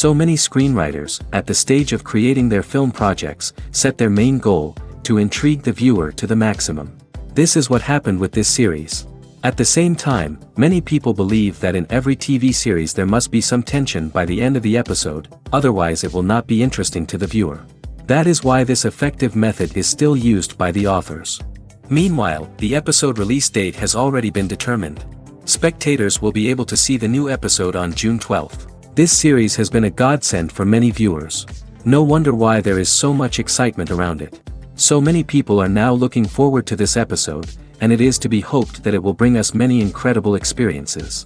So many screenwriters, at the stage of creating their film projects, set their main goal, to intrigue the viewer to the maximum. This is what happened with this series. At the same time, many people believe that in every TV series there must be some tension by the end of the episode, otherwise it will not be interesting to the viewer. That is why this effective method is still used by the authors. Meanwhile, the episode release date has already been determined. Spectators will be able to see the new episode on June 12th. This series has been a godsend for many viewers. No wonder why there is so much excitement around it. So many people are now looking forward to this episode, and it is to be hoped that it will bring us many incredible experiences.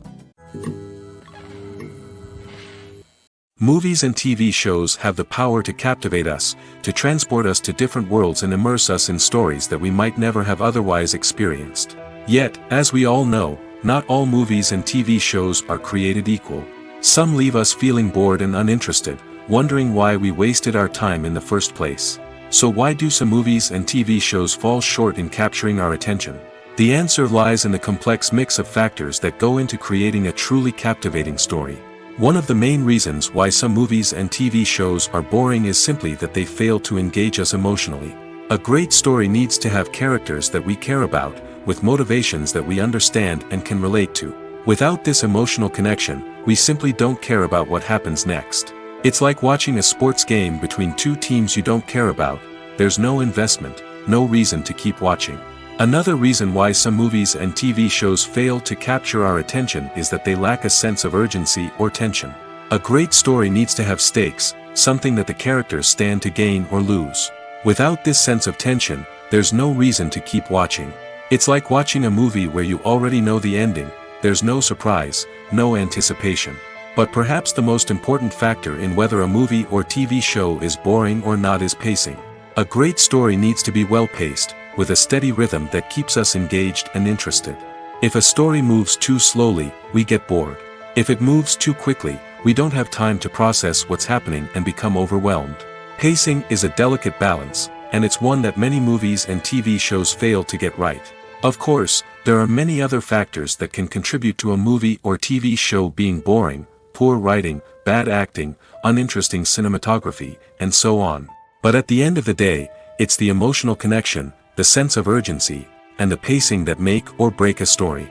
Movies and TV shows have the power to captivate us, to transport us to different worlds and immerse us in stories that we might never have otherwise experienced. Yet, as we all know, not all movies and TV shows are created equal. Some leave us feeling bored and uninterested, wondering why we wasted our time in the first place. So why do some movies and TV shows fall short in capturing our attention? The answer lies in the complex mix of factors that go into creating a truly captivating story. One of the main reasons why some movies and TV shows are boring is simply that they fail to engage us emotionally. A great story needs to have characters that we care about, with motivations that we understand and can relate to. Without this emotional connection, we simply don't care about what happens next. It's like watching a sports game between two teams you don't care about. There's no investment, no reason to keep watching. Another reason why some movies and TV shows fail to capture our attention is that they lack a sense of urgency or tension. A great story needs to have stakes, something that the characters stand to gain or lose. Without this sense of tension, there's no reason to keep watching. It's like watching a movie where you already know the ending. There's no surprise, no anticipation. But perhaps the most important factor in whether a movie or TV show is boring or not is pacing. A great story needs to be well-paced, with a steady rhythm that keeps us engaged and interested. If a story moves too slowly, we get bored. If it moves too quickly, we don't have time to process what's happening and become overwhelmed. Pacing is a delicate balance, and it's one that many movies and TV shows fail to get right. Of course, there are many other factors that can contribute to a movie or TV show being boring: poor writing, bad acting, uninteresting cinematography, and so on. But at the end of the day, it's the emotional connection, the sense of urgency, and the pacing that make or break a story.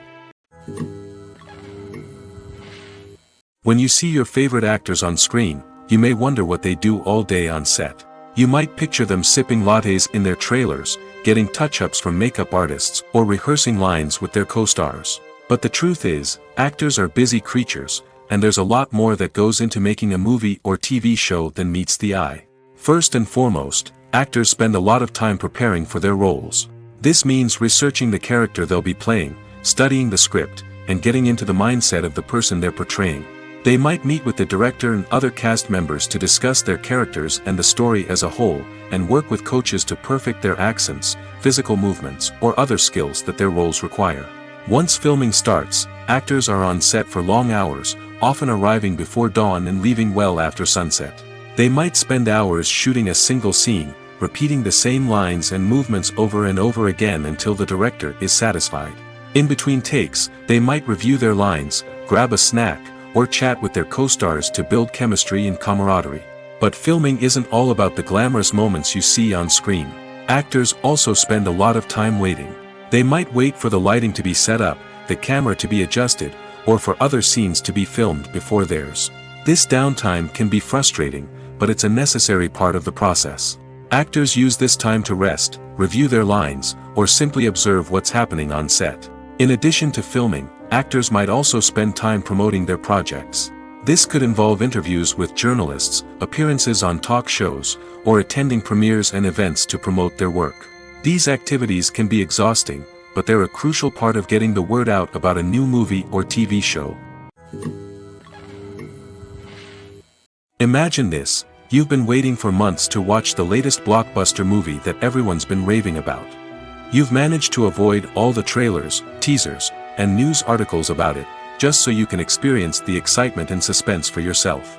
When you see your favorite actors on screen, you may wonder what they do all day on set. You might picture them sipping lattes in their trailers, getting touch-ups from makeup artists, or rehearsing lines with their co-stars. But the truth is, actors are busy creatures, and there's a lot more that goes into making a movie or TV show than meets the eye. First and foremost, actors spend a lot of time preparing for their roles. This means researching the character they'll be playing, studying the script, and getting into the mindset of the person they're portraying. They might meet with the director and other cast members to discuss their characters and the story as a whole, and work with coaches to perfect their accents, physical movements, or other skills that their roles require. Once filming starts, actors are on set for long hours, often arriving before dawn and leaving well after sunset. They might spend hours shooting a single scene, repeating the same lines and movements over and over again until the director is satisfied. In between takes, they might review their lines, grab a snack, or chat with their co-stars to build chemistry and camaraderie. But filming isn't all about the glamorous moments you see on screen. Actors also spend a lot of time waiting. They might wait for the lighting to be set up, the camera to be adjusted, or for other scenes to be filmed before theirs. This downtime can be frustrating, but it's a necessary part of the process. Actors use this time to rest, review their lines, or simply observe what's happening on set. In addition to filming, actors might also spend time promoting their projects. This could involve interviews with journalists, appearances on talk shows, or attending premieres and events to promote their work. These activities can be exhausting, but they're a crucial part of getting the word out about a new movie or TV show. Imagine this: you've been waiting for months to watch the latest blockbuster movie that everyone's been raving about. You've managed to avoid all the trailers, teasers, and news articles about it, just so you can experience the excitement and suspense for yourself.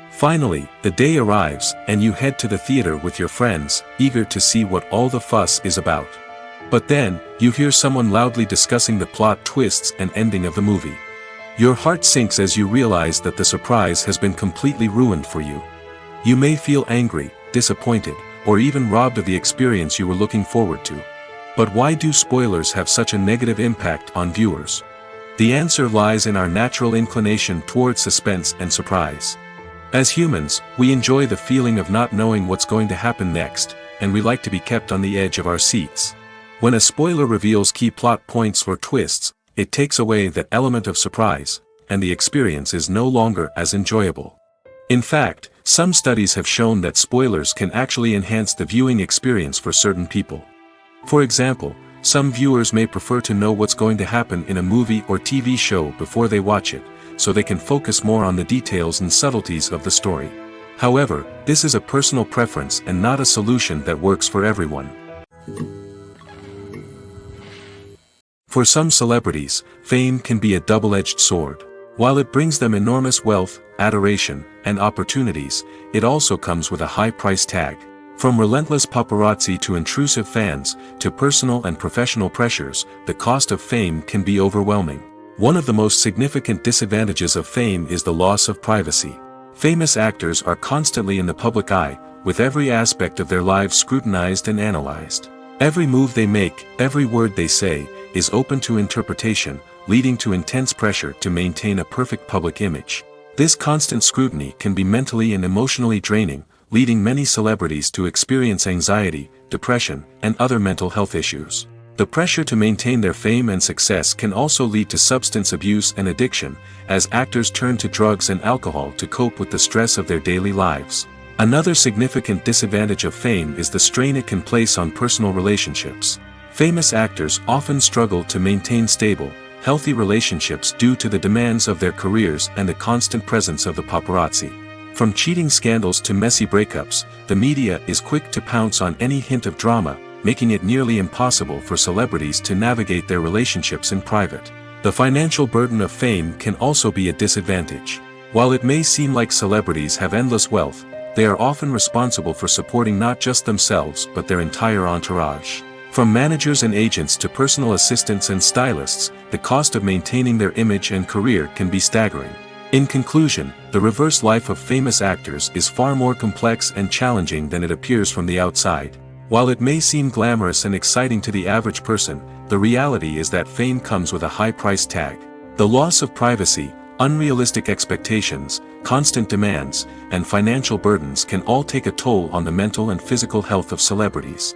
Finally, the day arrives, and you head to the theater with your friends, eager to see what all the fuss is about. But then, you hear someone loudly discussing the plot twists and ending of the movie. Your heart sinks as you realize that the surprise has been completely ruined for you. You may feel angry, disappointed, or even robbed of the experience you were looking forward to. But why do spoilers have such a negative impact on viewers? The answer lies in our natural inclination towards suspense and surprise. As humans, we enjoy the feeling of not knowing what's going to happen next, and we like to be kept on the edge of our seats. When a spoiler reveals key plot points or twists, it takes away that element of surprise, and the experience is no longer as enjoyable. In fact, some studies have shown that spoilers can actually enhance the viewing experience for certain people. For example, some viewers may prefer to know what's going to happen in a movie or TV show before they watch it, so they can focus more on the details and subtleties of the story. However, this is a personal preference and not a solution that works for everyone. For some celebrities, fame can be a double-edged sword. While it brings them enormous wealth, adoration, and opportunities, it also comes with a high price tag. From relentless paparazzi to intrusive fans, to personal and professional pressures, the cost of fame can be overwhelming. One of the most significant disadvantages of fame is the loss of privacy. Famous actors are constantly in the public eye, with every aspect of their lives scrutinized and analyzed. Every move they make, every word they say, is open to interpretation, leading to intense pressure to maintain a perfect public image. This constant scrutiny can be mentally and emotionally draining, leading many celebrities to experience anxiety, depression, and other mental health issues. The pressure to maintain their fame and success can also lead to substance abuse and addiction, as actors turn to drugs and alcohol to cope with the stress of their daily lives. Another significant disadvantage of fame is the strain it can place on personal relationships. Famous actors often struggle to maintain stable, healthy relationships due to the demands of their careers and the constant presence of the paparazzi. From cheating scandals to messy breakups, the media is quick to pounce on any hint of drama, making it nearly impossible for celebrities to navigate their relationships in private. The financial burden of fame can also be a disadvantage. While it may seem like celebrities have endless wealth, they are often responsible for supporting not just themselves but their entire entourage. From managers and agents to personal assistants and stylists, the cost of maintaining their image and career can be staggering. In conclusion, the reverse life of famous actors is far more complex and challenging than it appears from the outside. While it may seem glamorous and exciting to the average person, the reality is that fame comes with a high price tag. The loss of privacy, unrealistic expectations, constant demands, and financial burdens can all take a toll on the mental and physical health of celebrities.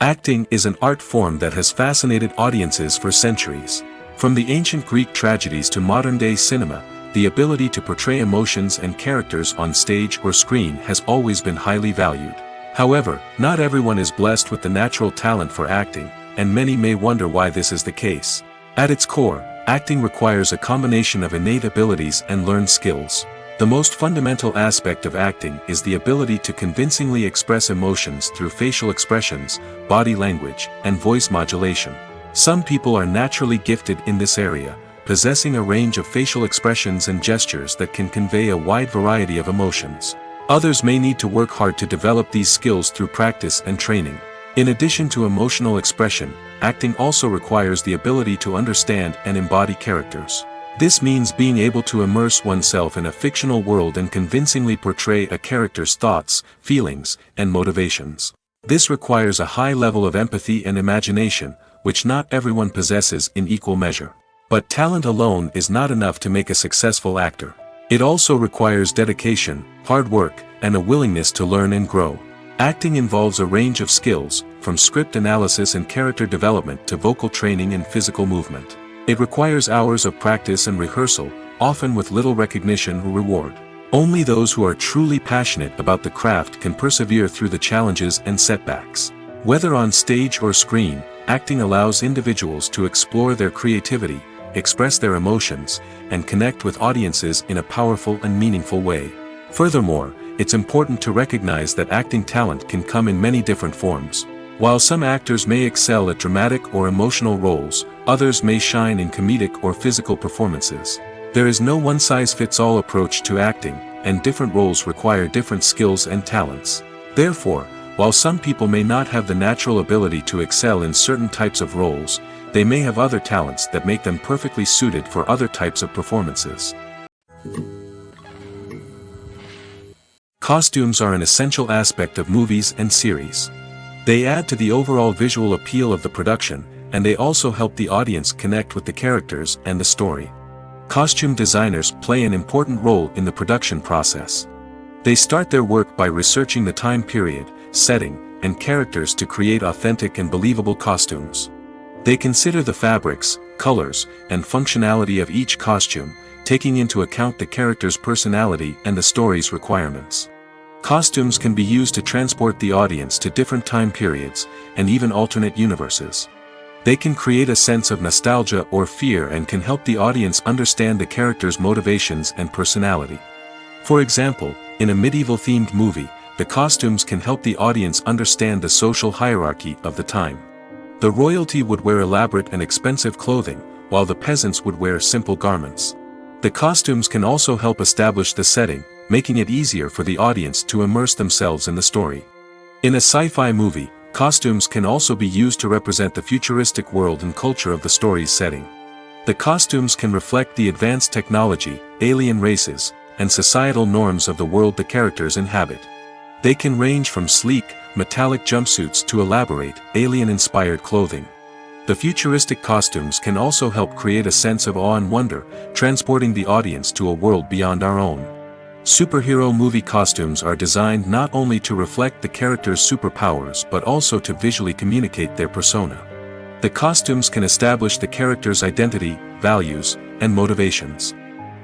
Acting is an art form that has fascinated audiences for centuries. From the ancient Greek tragedies to modern-day cinema, the ability to portray emotions and characters on stage or screen has always been highly valued. However, not everyone is blessed with the natural talent for acting, and many may wonder why this is the case. At its core, acting requires a combination of innate abilities and learned skills. The most fundamental aspect of acting is the ability to convincingly express emotions through facial expressions, body language, and voice modulation. Some people are naturally gifted in this area, possessing a range of facial expressions and gestures that can convey a wide variety of emotions. Others may need to work hard to develop these skills through practice and training. In addition to emotional expression, acting also requires the ability to understand and embody characters. This means being able to immerse oneself in a fictional world and convincingly portray a character's thoughts, feelings, and motivations. This requires a high level of empathy and imagination, which not everyone possesses in equal measure. But talent alone is not enough to make a successful actor. It also requires dedication, hard work, and a willingness to learn and grow. Acting involves a range of skills, from script analysis and character development to vocal training and physical movement. It requires hours of practice and rehearsal, often with little recognition or reward. Only those who are truly passionate about the craft can persevere through the challenges and setbacks. Whether on stage or screen, acting allows individuals to explore their creativity, express their emotions, and connect with audiences in a powerful and meaningful way. Furthermore, it's important to recognize that acting talent can come in many different forms. While some actors may excel at dramatic or emotional roles, others may shine in comedic or physical performances. There is no one-size-fits-all approach to acting, and different roles require different skills and talents. Therefore, while some people may not have the natural ability to excel in certain types of roles, they may have other talents that make them perfectly suited for other types of performances. Costumes are an essential aspect of movies and series. They add to the overall visual appeal of the production, and they also help the audience connect with the characters and the story. Costume designers play an important role in the production process. They start their work by researching the time period, setting, and characters to create authentic and believable costumes. They consider the fabrics, colors, and functionality of each costume, taking into account the character's personality and the story's requirements. Costumes can be used to transport the audience to different time periods, and even alternate universes. They can create a sense of nostalgia or fear and can help the audience understand the character's motivations and personality. For example, in a medieval-themed movie, the costumes can help the audience understand the social hierarchy of the time. The royalty would wear elaborate and expensive clothing, while the peasants would wear simple garments. The costumes can also help establish the setting, making it easier for the audience to immerse themselves in the story. In a sci-fi movie, costumes can also be used to represent the futuristic world and culture of the story's setting. The costumes can reflect the advanced technology, alien races, and societal norms of the world the characters inhabit. They can range from sleek, metallic jumpsuits to elaborate, alien-inspired clothing. The futuristic costumes can also help create a sense of awe and wonder, transporting the audience to a world beyond our own. Superhero movie costumes are designed not only to reflect the character's superpowers but also to visually communicate their persona. The costumes can establish the character's identity, values, and motivations.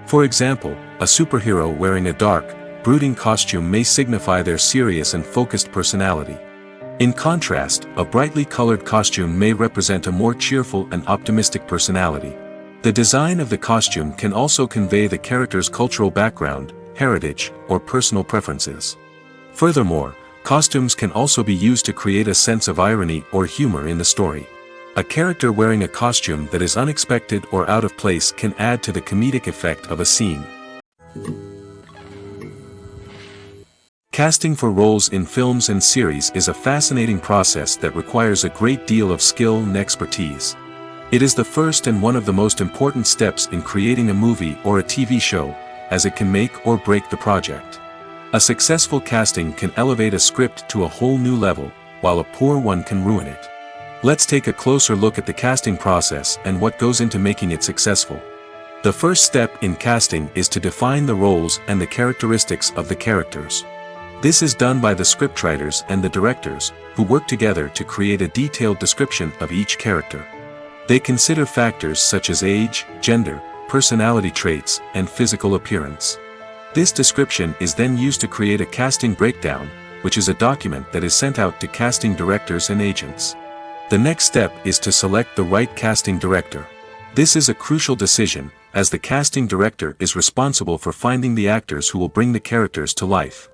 For example, a superhero wearing a dark, brooding costume may signify their serious and focused personality. In contrast, a brightly colored costume may represent a more cheerful and optimistic personality. The design of the costume can also convey the character's cultural background, heritage, or personal preferences. Furthermore, costumes can also be used to create a sense of irony or humor in the story. A character wearing a costume that is unexpected or out of place can add to the comedic effect of a scene. Casting for roles in films and series is a fascinating process that requires a great deal of skill and expertise. It is the first and one of the most important steps in creating a movie or a TV show, as it can make or break the project. A successful casting can elevate a script to a whole new level, while a poor one can ruin it. Let's take a closer look at the casting process and what goes into making it successful. The first step in casting is to define the roles and the characteristics of the characters. This is done by the scriptwriters and the directors, who work together to create a detailed description of each character. They consider factors such as age, gender, personality traits, and physical appearance. This description is then used to create a casting breakdown, which is a document that is sent out to casting directors and agents. The next step is to select the right casting director. This is a crucial decision, as the casting director is responsible for finding the actors who will bring the characters to life.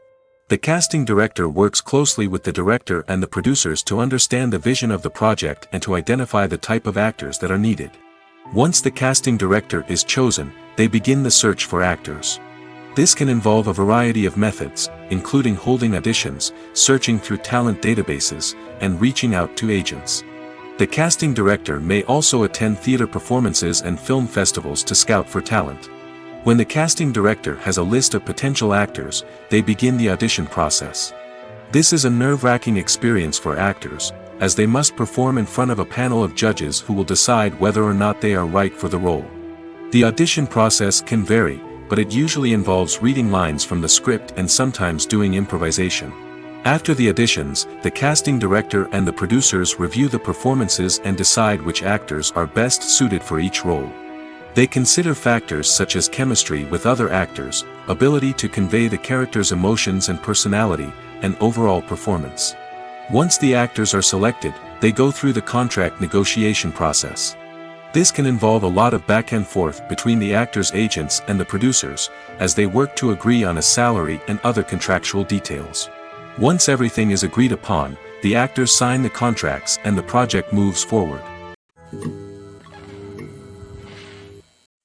The casting director works closely with the director and the producers to understand the vision of the project and to identify the type of actors that are needed. Once the casting director is chosen, they begin the search for actors. This can involve a variety of methods, including holding auditions, searching through talent databases, and reaching out to agents. The casting director may also attend theater performances and film festivals to scout for talent. When the casting director has a list of potential actors, they begin the audition process. This is a nerve-wracking experience for actors, as they must perform in front of a panel of judges who will decide whether or not they are right for the role. The audition process can vary, but it usually involves reading lines from the script and sometimes doing improvisation. After the auditions, the casting director and the producers review the performances and decide which actors are best suited for each role. They consider factors such as chemistry with other actors, ability to convey the character's emotions and personality, and overall performance. Once the actors are selected, they go through the contract negotiation process. This can involve a lot of back and forth between the actors' agents and the producers, as they work to agree on a salary and other contractual details. Once everything is agreed upon, the actors sign the contracts and the project moves forward.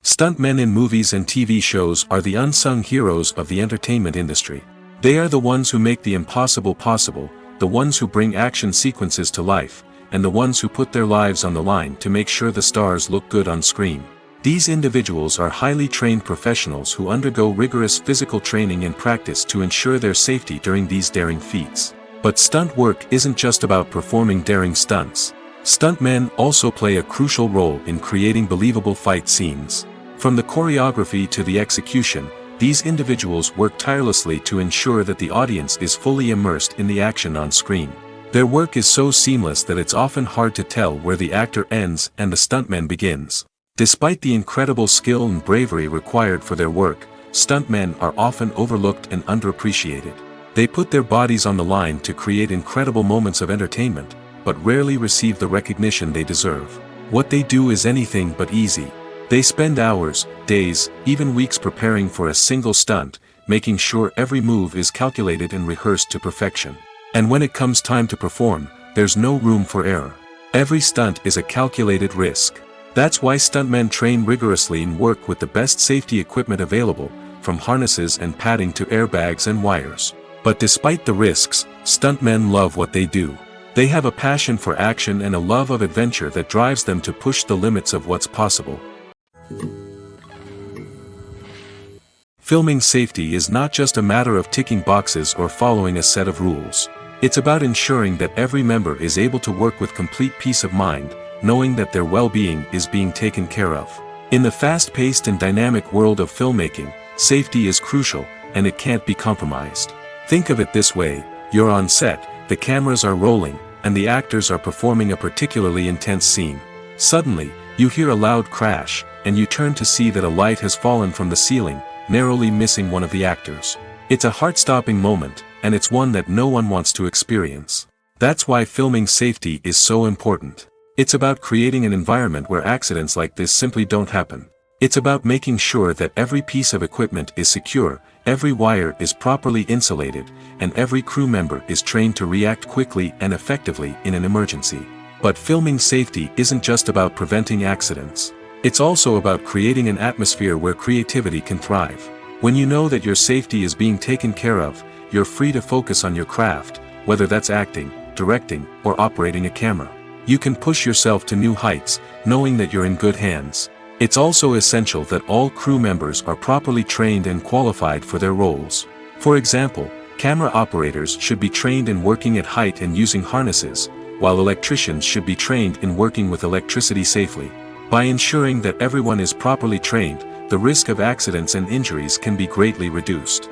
Stuntmen in movies and TV shows are the unsung heroes of the entertainment industry. They are the ones who make the impossible possible, the ones who bring action sequences to life, and the ones who put their lives on the line to make sure the stars look good on screen. These individuals are highly trained professionals who undergo rigorous physical training and practice to ensure their safety during these daring feats. But stunt work isn't just about performing daring stunts. Stuntmen also play a crucial role in creating believable fight scenes. From the choreography to the execution, these individuals work tirelessly to ensure that the audience is fully immersed in the action on screen. Their work is so seamless that it's often hard to tell where the actor ends and the stuntman begins. Despite the incredible skill and bravery required for their work, stuntmen are often overlooked and underappreciated. They put their bodies on the line to create incredible moments of entertainment, but rarely receive the recognition they deserve. What they do is anything but easy. They spend hours, days, even weeks preparing for a single stunt, making sure every move is calculated and rehearsed to perfection. And when it comes time to perform, there's no room for error. Every stunt is a calculated risk. That's why stuntmen train rigorously and work with the best safety equipment available, from harnesses and padding to airbags and wires. But despite the risks, stuntmen love what they do. They have a passion for action and a love of adventure that drives them to push the limits of what's possible. Filming safety is not just a matter of ticking boxes or following a set of rules. It's about ensuring that every member is able to work with complete peace of mind, knowing that their well-being is being taken care of. In the fast-paced and dynamic world of filmmaking, safety is crucial, and it can't be compromised. Think of it this way: you're on set, the cameras are rolling, and the actors are performing a particularly intense scene. Suddenly, you hear a loud crash, and you turn to see that a light has fallen from the ceiling, narrowly missing one of the actors. It's a heart-stopping moment, and it's one that no one wants to experience. That's why filming safety is so important. It's about creating an environment where accidents like this simply don't happen. It's about making sure that every piece of equipment is secure, every wire is properly insulated, and every crew member is trained to react quickly and effectively in an emergency. But filming safety isn't just about preventing accidents. It's also about creating an atmosphere where creativity can thrive. When you know that your safety is being taken care of, you're free to focus on your craft, whether that's acting, directing, or operating a camera. You can push yourself to new heights, knowing that you're in good hands. It's also essential that all crew members are properly trained and qualified for their roles. For example, camera operators should be trained in working at height and using harnesses, while electricians should be trained in working with electricity safely. By ensuring that everyone is properly trained, the risk of accidents and injuries can be greatly reduced.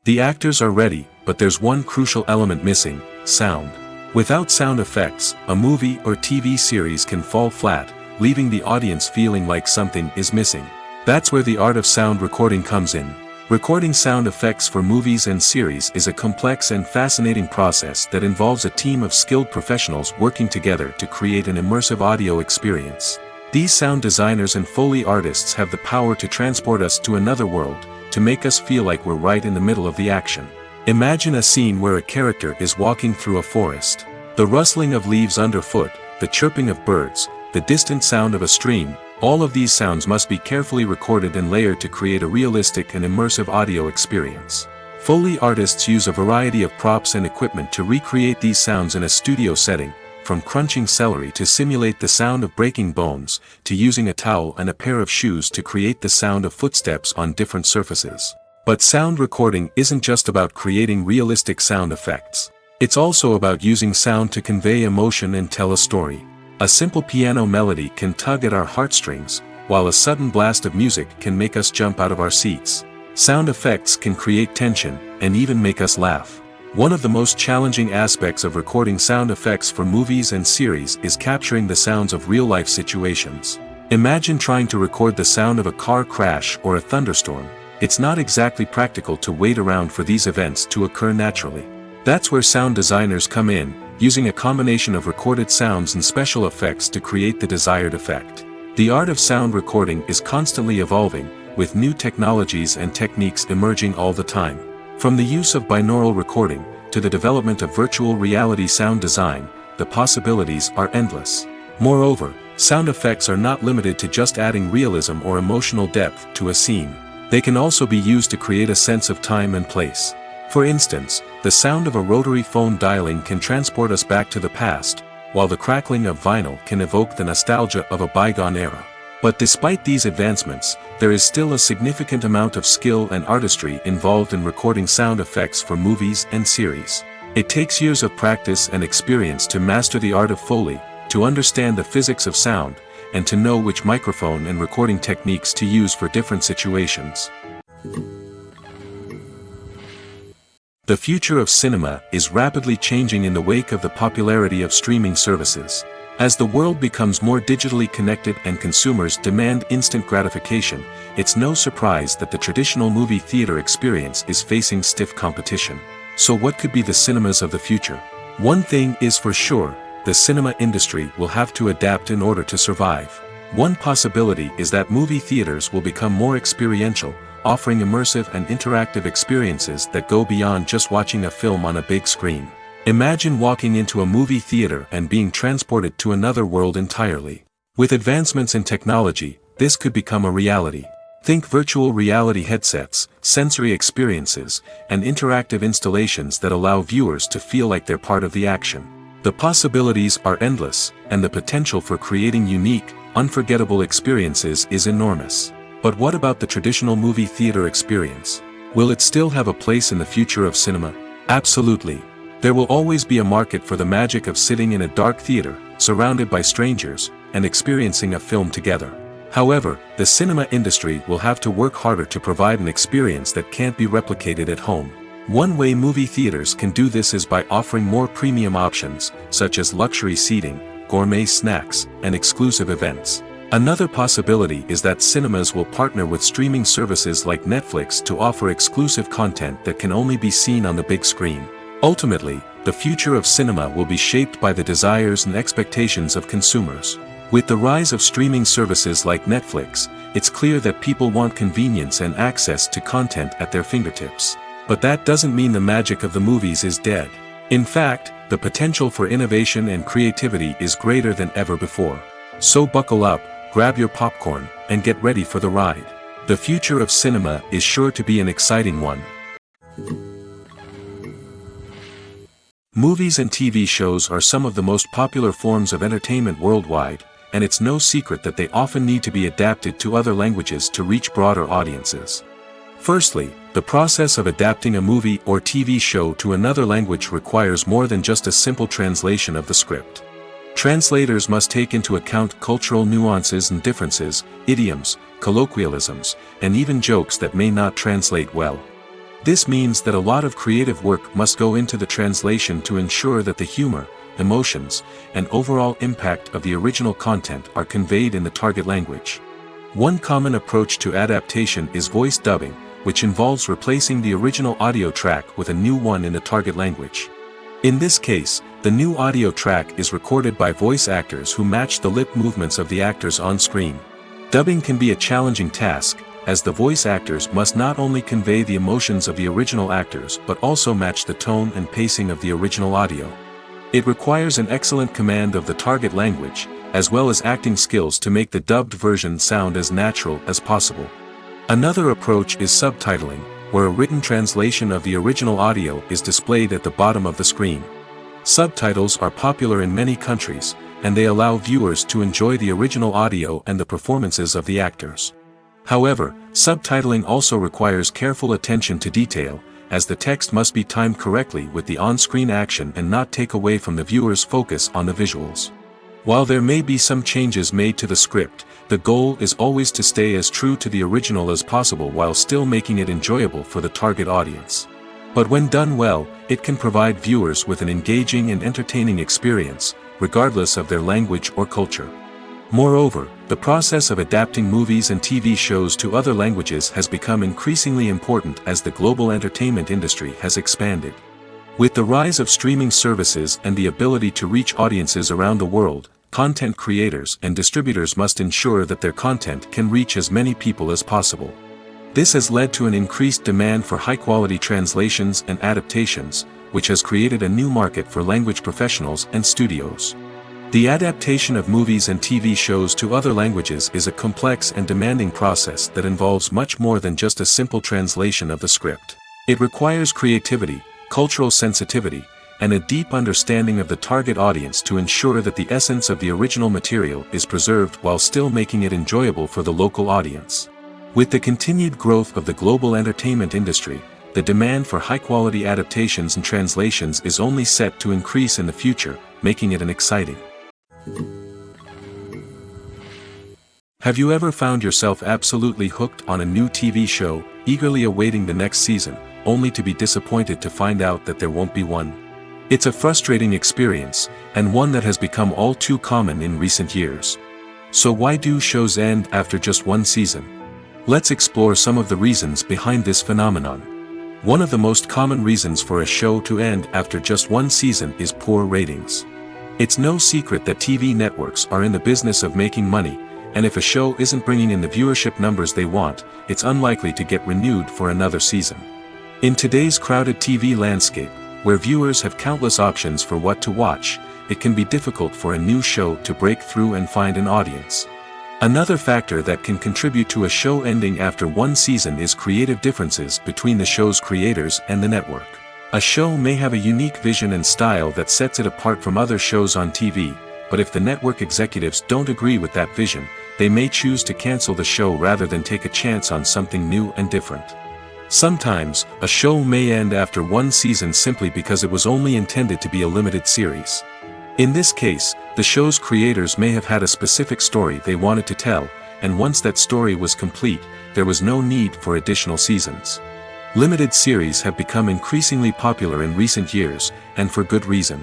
The actors are ready, but there's one crucial element missing: sound. Without sound effects, a movie or TV series can fall flat, leaving the audience feeling like something is missing. That's where the art of sound recording comes in. Recording sound effects for movies and series is a complex and fascinating process that involves a team of skilled professionals working together to create an immersive audio experience. These sound designers and Foley artists have the power to transport us to another world, to make us feel like we're right in the middle of the action. Imagine a scene where a character is walking through a forest. The rustling of leaves underfoot, the chirping of birds, the distant sound of a stream, all of these sounds must be carefully recorded and layered to create a realistic and immersive audio experience. Foley artists use a variety of props and equipment to recreate these sounds in a studio setting, from crunching celery to simulate the sound of breaking bones, to using a towel and a pair of shoes to create the sound of footsteps on different surfaces. But sound recording isn't just about creating realistic sound effects. It's also about using sound to convey emotion and tell a story. A simple piano melody can tug at our heartstrings, while a sudden blast of music can make us jump out of our seats. Sound effects can create tension, and even make us laugh. One of the most challenging aspects of recording sound effects for movies and series is capturing the sounds of real-life situations. Imagine trying to record the sound of a car crash or a thunderstorm. It's not exactly practical to wait around for these events to occur naturally. That's where sound designers come in, using a combination of recorded sounds and special effects to create the desired effect. The art of sound recording is constantly evolving, with new technologies and techniques emerging all the time. From the use of binaural recording, to the development of virtual reality sound design, the possibilities are endless. Moreover, sound effects are not limited to just adding realism or emotional depth to a scene. They can also be used to create a sense of time and place. For instance, the sound of a rotary phone dialing can transport us back to the past, while the crackling of vinyl can evoke the nostalgia of a bygone era. But despite these advancements, there is still a significant amount of skill and artistry involved in recording sound effects for movies and series. It takes years of practice and experience to master the art of Foley, to understand the physics of sound, and to know which microphone and recording techniques to use for different situations. The future of cinema is rapidly changing in the wake of the popularity of streaming services. As the world becomes more digitally connected and consumers demand instant gratification, it's no surprise that the traditional movie theater experience is facing stiff competition. So what could be the cinemas of the future? One thing is for sure, the cinema industry will have to adapt in order to survive. One possibility is that movie theaters will become more experiential, offering immersive and interactive experiences that go beyond just watching a film on a big screen. Imagine walking into a movie theater and being transported to another world entirely. With advancements in technology, this could become a reality. Think virtual reality headsets, sensory experiences, and interactive installations that allow viewers to feel like they're part of the action. The possibilities are endless, and the potential for creating unique, unforgettable experiences is enormous. But what about the traditional movie theater experience? Will it still have a place in the future of cinema? Absolutely. There will always be a market for the magic of sitting in a dark theater, surrounded by strangers, and experiencing a film together. However, the cinema industry will have to work harder to provide an experience that can't be replicated at home. One way movie theaters can do this is by offering more premium options, such as luxury seating, gourmet snacks, and exclusive events. Another possibility is that cinemas will partner with streaming services like Netflix to offer exclusive content that can only be seen on the big screen. Ultimately, the future of cinema will be shaped by the desires and expectations of consumers. With the rise of streaming services like Netflix, it's clear that people want convenience and access to content at their fingertips. But that doesn't mean the magic of the movies is dead. In fact, the potential for innovation and creativity is greater than ever before. So buckle up, grab your popcorn, and get ready for the ride. The future of cinema is sure to be an exciting one. Movies and TV shows are some of the most popular forms of entertainment worldwide, and it's no secret that they often need to be adapted to other languages to reach broader audiences. Firstly, the process of adapting a movie or TV show to another language requires more than just a simple translation of the script. Translators must take into account cultural nuances and differences, idioms, colloquialisms, and even jokes that may not translate well. This means that a lot of creative work must go into the translation to ensure that the humor, emotions, and overall impact of the original content are conveyed in the target language. One common approach to adaptation is voice dubbing, which involves replacing the original audio track with a new one in the target language. In this case, the new audio track is recorded by voice actors who match the lip movements of the actors on screen. Dubbing can be a challenging task, as the voice actors must not only convey the emotions of the original actors but also match the tone and pacing of the original audio. It requires an excellent command of the target language, as well as acting skills to make the dubbed version sound as natural as possible. Another approach is subtitling, where a written translation of the original audio is displayed at the bottom of the screen. Subtitles are popular in many countries, and they allow viewers to enjoy the original audio and the performances of the actors. However, subtitling also requires careful attention to detail, as the text must be timed correctly with the on-screen action and not take away from the viewer's focus on the visuals. While there may be some changes made to the script, the goal is always to stay as true to the original as possible while still making it enjoyable for the target audience. But when done well, it can provide viewers with an engaging and entertaining experience, regardless of their language or culture. Moreover, the process of adapting movies and TV shows to other languages has become increasingly important as the global entertainment industry has expanded. With the rise of streaming services and the ability to reach audiences around the world, content creators and distributors must ensure that their content can reach as many people as possible. This has led to an increased demand for high-quality translations and adaptations, which has created a new market for language professionals and studios. The adaptation of movies and TV shows to other languages is a complex and demanding process that involves much more than just a simple translation of the script. It requires creativity, cultural sensitivity, and a deep understanding of the target audience to ensure that the essence of the original material is preserved while still making it enjoyable for the local audience. With the continued growth of the global entertainment industry, the demand for high-quality adaptations and translations is only set to increase in the future, making it an exciting. Have you ever found yourself absolutely hooked on a new TV show, eagerly awaiting the next season, only to be disappointed to find out that there won't be one? It's a frustrating experience, and one that has become all too common in recent years. So why do shows end after just one season? Let's explore some of the reasons behind this phenomenon. One of the most common reasons for a show to end after just one season is poor ratings. It's no secret that TV networks are in the business of making money, and if a show isn't bringing in the viewership numbers they want, it's unlikely to get renewed for another season. In today's crowded TV landscape, where viewers have countless options for what to watch, it can be difficult for a new show to break through and find an audience. Another factor that can contribute to a show ending after one season is creative differences between the show's creators and the network. A show may have a unique vision and style that sets it apart from other shows on TV, but if the network executives don't agree with that vision, they may choose to cancel the show rather than take a chance on something new and different. Sometimes, a show may end after one season simply because it was only intended to be a limited series. In this case, the show's creators may have had a specific story they wanted to tell, and once that story was complete, there was no need for additional seasons. Limited series have become increasingly popular in recent years, and for good reason.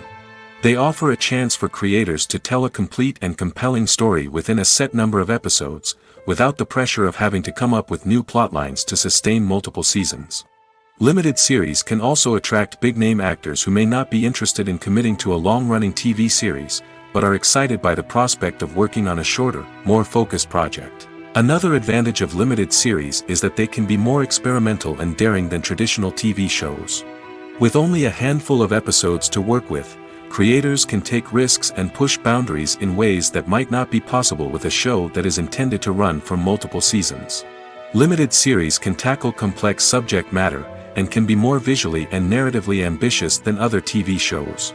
They offer a chance for creators to tell a complete and compelling story within a set number of episodes, without the pressure of having to come up with new plotlines to sustain multiple seasons. Limited series can also attract big-name actors who may not be interested in committing to a long-running TV series, but are excited by the prospect of working on a shorter, more focused project. Another advantage of limited series is that they can be more experimental and daring than traditional TV shows. With only a handful of episodes to work with, creators can take risks and push boundaries in ways that might not be possible with a show that is intended to run for multiple seasons. Limited series can tackle complex subject matter, and can be more visually and narratively ambitious than other TV shows.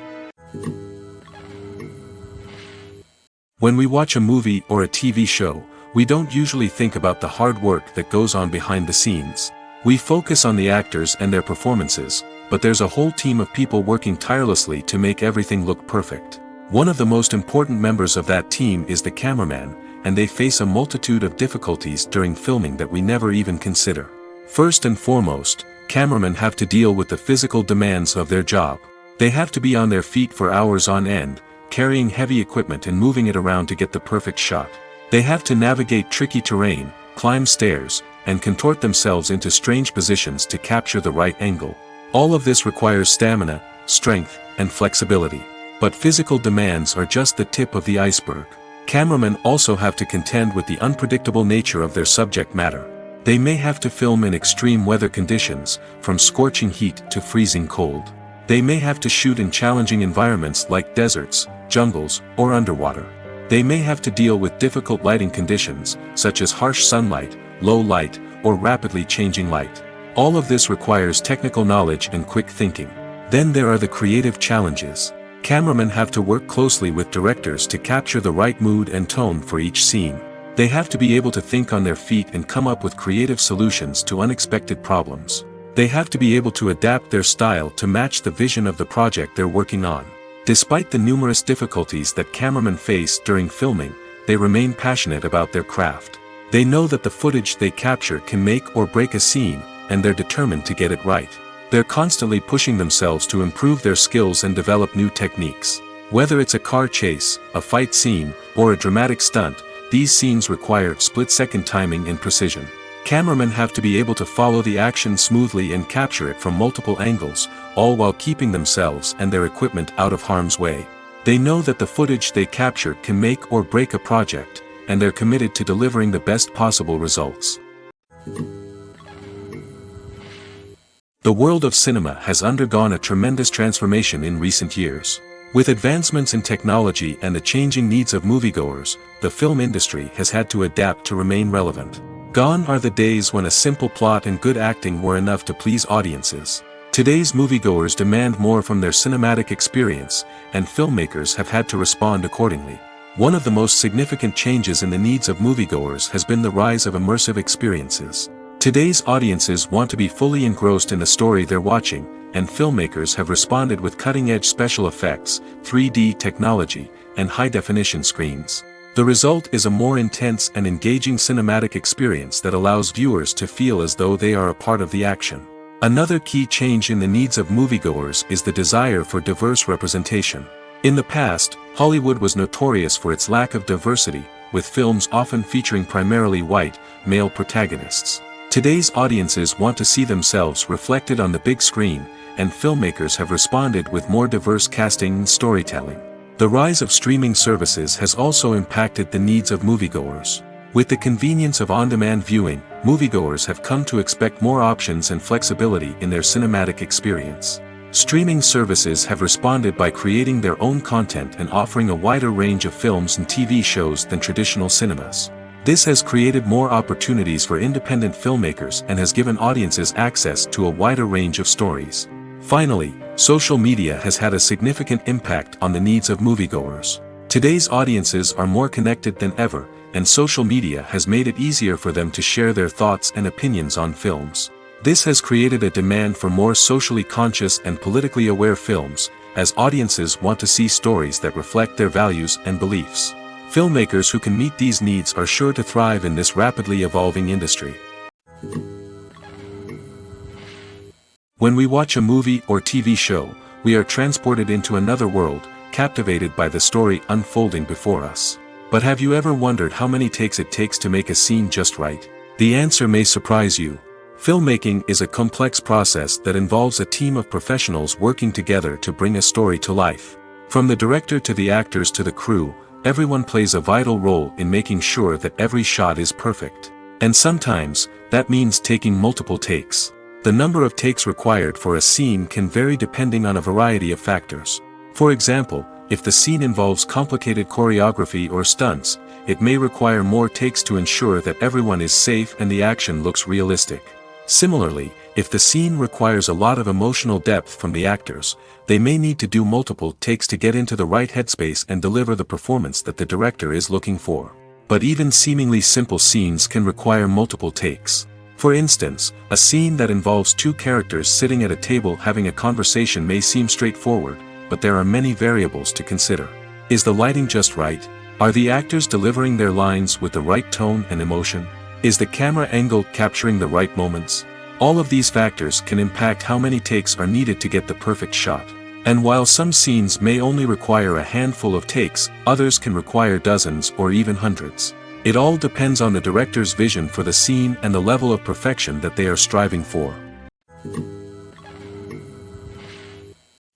When we watch a movie or a TV show, we don't usually think about the hard work that goes on behind the scenes. We focus on the actors and their performances, but there's a whole team of people working tirelessly to make everything look perfect. One of the most important members of that team is the cameraman, and they face a multitude of difficulties during filming that we never even consider. First and foremost, cameramen have to deal with the physical demands of their job. They have to be on their feet for hours on end, carrying heavy equipment and moving it around to get the perfect shot. They have to navigate tricky terrain, climb stairs, and contort themselves into strange positions to capture the right angle. All of this requires stamina, strength, and flexibility. But physical demands are just the tip of the iceberg. Cameramen also have to contend with the unpredictable nature of their subject matter. They may have to film in extreme weather conditions, from scorching heat to freezing cold. They may have to shoot in challenging environments like deserts, jungles, or underwater. They may have to deal with difficult lighting conditions, such as harsh sunlight, low light, or rapidly changing light. All of this requires technical knowledge and quick thinking. Then there are the creative challenges. Cameramen have to work closely with directors to capture the right mood and tone for each scene. They have to be able to think on their feet and come up with creative solutions to unexpected problems. They have to be able to adapt their style to match the vision of the project they're working on. Despite the numerous difficulties that cameramen face during filming, they remain passionate about their craft. They know that the footage they capture can make or break a scene, and they're determined to get it right. They're constantly pushing themselves to improve their skills and develop new techniques. Whether it's a car chase, a fight scene, or a dramatic stunt, these scenes require split-second timing and precision. Cameramen have to be able to follow the action smoothly and capture it from multiple angles, all while keeping themselves and their equipment out of harm's way. They know that the footage they capture can make or break a project, and they're committed to delivering the best possible results. The world of cinema has undergone a tremendous transformation in recent years. With advancements in technology and the changing needs of moviegoers, the film industry has had to adapt to remain relevant. Gone are the days when a simple plot and good acting were enough to please audiences. Today's moviegoers demand more from their cinematic experience, and filmmakers have had to respond accordingly. One of the most significant changes in the needs of moviegoers has been the rise of immersive experiences. Today's audiences want to be fully engrossed in the story they're watching, and filmmakers have responded with cutting-edge special effects, 3D technology, and high-definition screens. The result is a more intense and engaging cinematic experience that allows viewers to feel as though they are a part of the action. Another key change in the needs of moviegoers is the desire for diverse representation. In the past, Hollywood was notorious for its lack of diversity, with films often featuring primarily white, male protagonists. Today's audiences want to see themselves reflected on the big screen, and filmmakers have responded with more diverse casting and storytelling. The rise of streaming services has also impacted the needs of moviegoers. With the convenience of on-demand viewing, moviegoers have come to expect more options and flexibility in their cinematic experience. Streaming services have responded by creating their own content and offering a wider range of films and TV shows than traditional cinemas. This has created more opportunities for independent filmmakers and has given audiences access to a wider range of stories. Finally, social media has had a significant impact on the needs of moviegoers. Today's audiences are more connected than ever, and social media has made it easier for them to share their thoughts and opinions on films. This has created a demand for more socially conscious and politically aware films, as audiences want to see stories that reflect their values and beliefs. Filmmakers who can meet these needs are sure to thrive in this rapidly evolving industry. When we watch a movie or TV show, we are transported into another world, captivated by the story unfolding before us. But have you ever wondered how many takes it takes to make a scene just right? The answer may surprise you. Filmmaking is a complex process that involves a team of professionals working together to bring a story to life. From the director to the actors to the crew, everyone plays a vital role in making sure that every shot is perfect. And sometimes, that means taking multiple takes. The number of takes required for a scene can vary depending on a variety of factors. For example, if the scene involves complicated choreography or stunts, it may require more takes to ensure that everyone is safe and the action looks realistic. Similarly, if the scene requires a lot of emotional depth from the actors, they may need to do multiple takes to get into the right headspace and deliver the performance that the director is looking for. But even seemingly simple scenes can require multiple takes. For instance, a scene that involves two characters sitting at a table having a conversation may seem straightforward, but there are many variables to consider. Is the lighting just right? Are the actors delivering their lines with the right tone and emotion? Is the camera angle capturing the right moments? All of these factors can impact how many takes are needed to get the perfect shot. And while some scenes may only require a handful of takes, others can require dozens or even hundreds. It all depends on the director's vision for the scene and the level of perfection that they are striving for.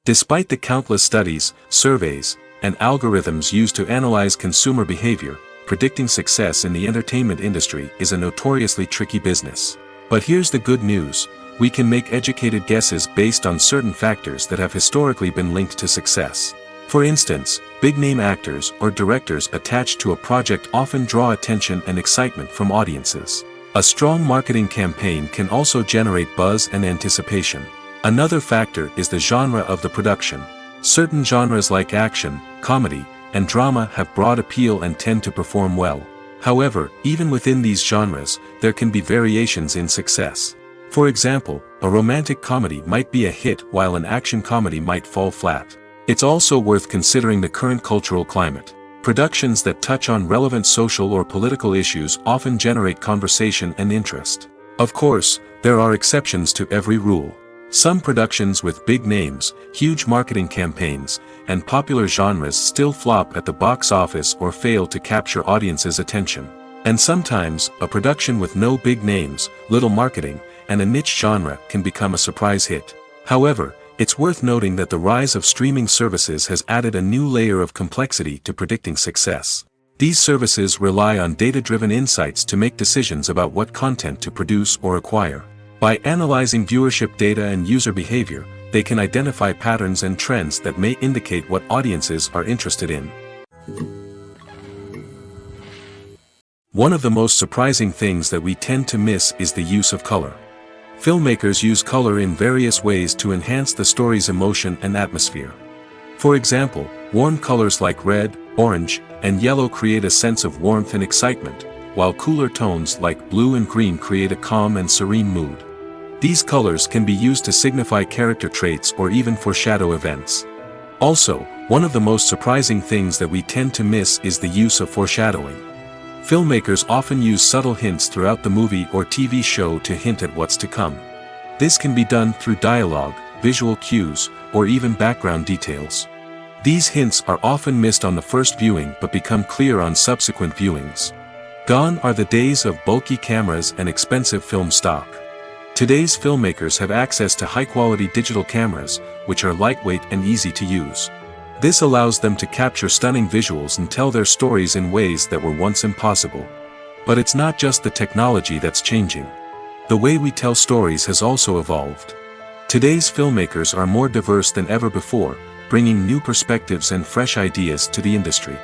Despite the countless studies, surveys, and algorithms used to analyze consumer behavior, predicting success in the entertainment industry is a notoriously tricky business. But here's the good news: we can make educated guesses based on certain factors that have historically been linked to success. For instance, big-name actors or directors attached to a project often draw attention and excitement from audiences. A strong marketing campaign can also generate buzz and anticipation. Another factor is the genre of the production. Certain genres like action, comedy, and drama have broad appeal and tend to perform well. However, even within these genres, there can be variations in success. For example, a romantic comedy might be a hit while an action comedy might fall flat. It's also worth considering the current cultural climate. Productions that touch on relevant social or political issues often generate conversation and interest. Of course, there are exceptions to every rule. Some productions with big names, huge marketing campaigns, and popular genres still flop at the box office or fail to capture audiences' attention. And sometimes, a production with no big names, little marketing, and a niche genre can become a surprise hit. However, it's worth noting that the rise of streaming services has added a new layer of complexity to predicting success. These services rely on data-driven insights to make decisions about what content to produce or acquire. By analyzing viewership data and user behavior, they can identify patterns and trends that may indicate what audiences are interested in. One of the most surprising things that we tend to miss is the use of color. Filmmakers use color in various ways to enhance the story's emotion and atmosphere. For example, warm colors like red, orange, and yellow create a sense of warmth and excitement, while cooler tones like blue and green create a calm and serene mood. These colors can be used to signify character traits or even foreshadow events. Also, one of the most surprising things that we tend to miss is the use of foreshadowing. Filmmakers often use subtle hints throughout the movie or TV show to hint at what's to come. This can be done through dialogue, visual cues, or even background details. These hints are often missed on the first viewing but become clear on subsequent viewings. Gone are the days of bulky cameras and expensive film stock. Today's filmmakers have access to high-quality digital cameras, which are lightweight and easy to use. This allows them to capture stunning visuals and tell their stories in ways that were once impossible. But it's not just the technology that's changing. The way we tell stories has also evolved. Today's filmmakers are more diverse than ever before, bringing new perspectives and fresh ideas to the industry.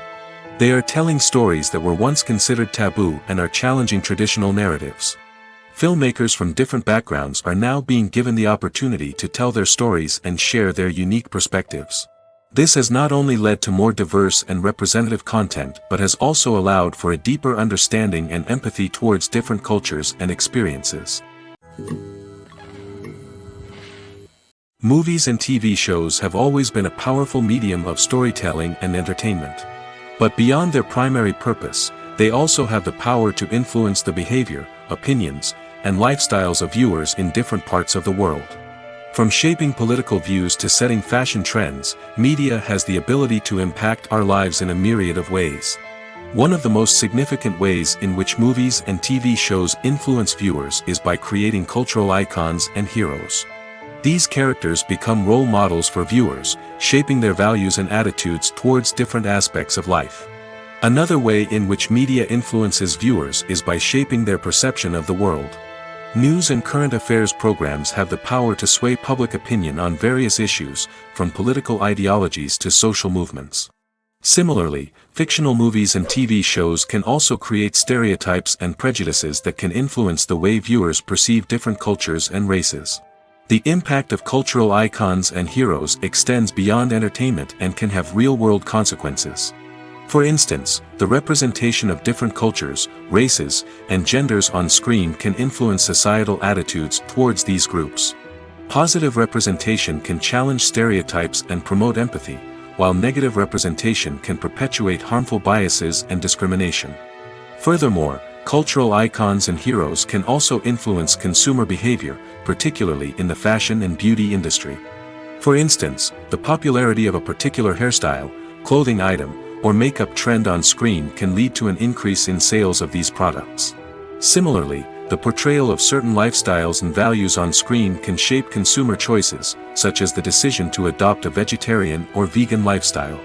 They are telling stories that were once considered taboo and are challenging traditional narratives. Filmmakers from different backgrounds are now being given the opportunity to tell their stories and share their unique perspectives. This has not only led to more diverse and representative content but has also allowed for a deeper understanding and empathy towards different cultures and experiences. Movies and TV shows have always been a powerful medium of storytelling and entertainment. But beyond their primary purpose, they also have the power to influence the behavior, opinions, and lifestyles of viewers in different parts of the world. From shaping political views to setting fashion trends, media has the ability to impact our lives in a myriad of ways. One of the most significant ways in which movies and TV shows influence viewers is by creating cultural icons and heroes. These characters become role models for viewers, shaping their values and attitudes towards different aspects of life. Another way in which media influences viewers is by shaping their perception of the world. News and current affairs programs have the power to sway public opinion on various issues, from political ideologies to social movements. Similarly, fictional movies and TV shows can also create stereotypes and prejudices that can influence the way viewers perceive different cultures and races. The impact of cultural icons and heroes extends beyond entertainment and can have real-world consequences. For instance, the representation of different cultures, races, and genders on screen can influence societal attitudes towards these groups. Positive representation can challenge stereotypes and promote empathy, while negative representation can perpetuate harmful biases and discrimination. Furthermore, cultural icons and heroes can also influence consumer behavior, particularly in the fashion and beauty industry. For instance, the popularity of a particular hairstyle, clothing item, or makeup trend on screen can lead to an increase in sales of these products. Similarly, the portrayal of certain lifestyles and values on screen can shape consumer choices, such as the decision to adopt a vegetarian or vegan lifestyle.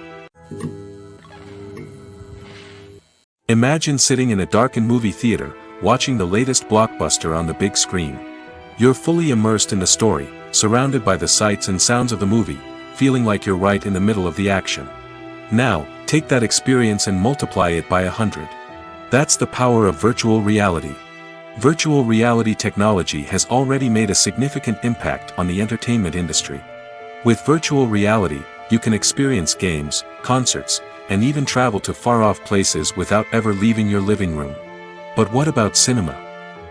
Imagine sitting in a darkened movie theater, watching the latest blockbuster on the big screen. You're fully immersed in the story, surrounded by the sights and sounds of the movie, feeling like you're right in the middle of the action. Now, take that experience and multiply it by 100. That's the power of virtual reality. Virtual reality technology has already made a significant impact on the entertainment industry. With virtual reality, you can experience games, concerts, and even travel to far-off places without ever leaving your living room. But what about cinema?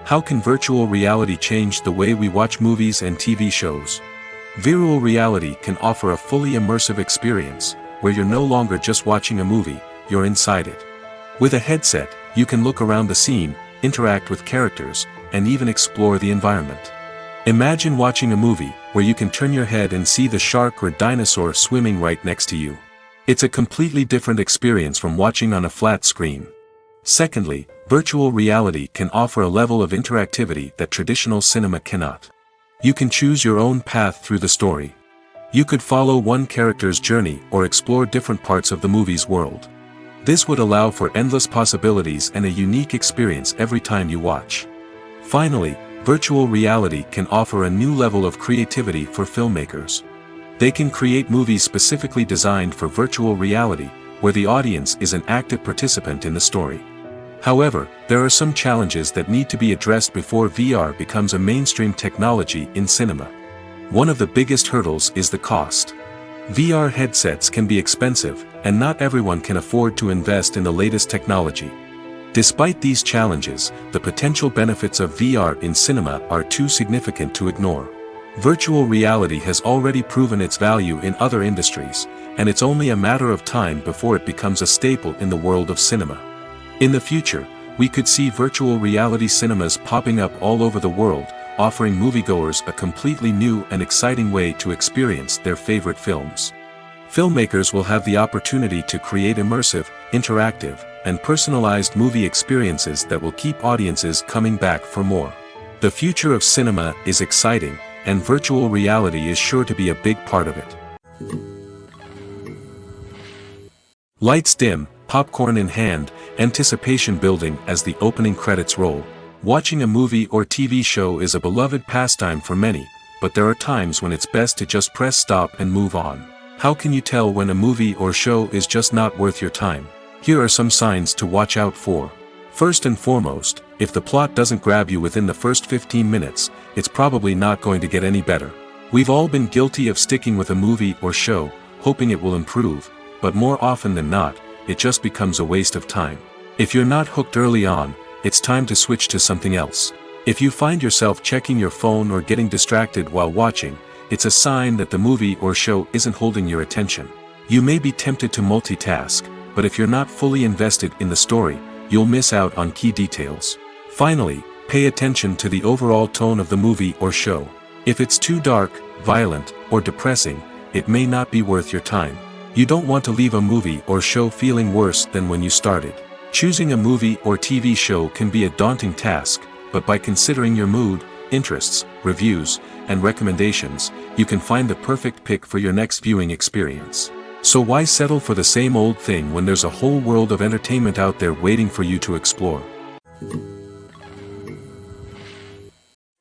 How can virtual reality change the way we watch movies and TV shows? Virtual reality can offer a fully immersive experience, where you're no longer just watching a movie, you're inside it. With a headset, you can look around the scene, interact with characters, and even explore the environment. Imagine watching a movie, where you can turn your head and see the shark or dinosaur swimming right next to you. It's a completely different experience from watching on a flat screen. Secondly, virtual reality can offer a level of interactivity that traditional cinema cannot. You can choose your own path through the story. You could follow one character's journey or explore different parts of the movie's world. This would allow for endless possibilities and a unique experience every time you watch. Finally, virtual reality can offer a new level of creativity for filmmakers. They can create movies specifically designed for virtual reality, where the audience is an active participant in the story. However, there are some challenges that need to be addressed before VR becomes a mainstream technology in cinema. One of the biggest hurdles is the cost. VR headsets can be expensive, and not everyone can afford to invest in the latest technology. Despite these challenges, the potential benefits of VR in cinema are too significant to ignore. Virtual reality has already proven its value in other industries, and it's only a matter of time before it becomes a staple in the world of cinema. In the future, we could see virtual reality cinemas popping up all over the world, offering moviegoers a completely new and exciting way to experience their favorite films. Filmmakers will have the opportunity to create immersive, interactive, and personalized movie experiences that will keep audiences coming back for more. The future of cinema is exciting, and virtual reality is sure to be a big part of it. Lights dim, popcorn in hand, anticipation building as the opening credits roll. Watching a movie or TV show is a beloved pastime for many, but there are times when it's best to just press stop and move on. How can you tell when a movie or show is just not worth your time? Here are some signs to watch out for. First and foremost, if the plot doesn't grab you within the first 15 minutes, it's probably not going to get any better. We've all been guilty of sticking with a movie or show, hoping it will improve, but more often than not, it just becomes a waste of time. If you're not hooked early on, it's time to switch to something else. If you find yourself checking your phone or getting distracted while watching, it's a sign that the movie or show isn't holding your attention. You may be tempted to multitask, but if you're not fully invested in the story, you'll miss out on key details. Finally, pay attention to the overall tone of the movie or show. If it's too dark, violent, or depressing, it may not be worth your time. You don't want to leave a movie or show feeling worse than when you started. Choosing a movie or TV show can be a daunting task, but by considering your mood, interests, reviews, and recommendations, you can find the perfect pick for your next viewing experience. So why settle for the same old thing when there's a whole world of entertainment out there waiting for you to explore?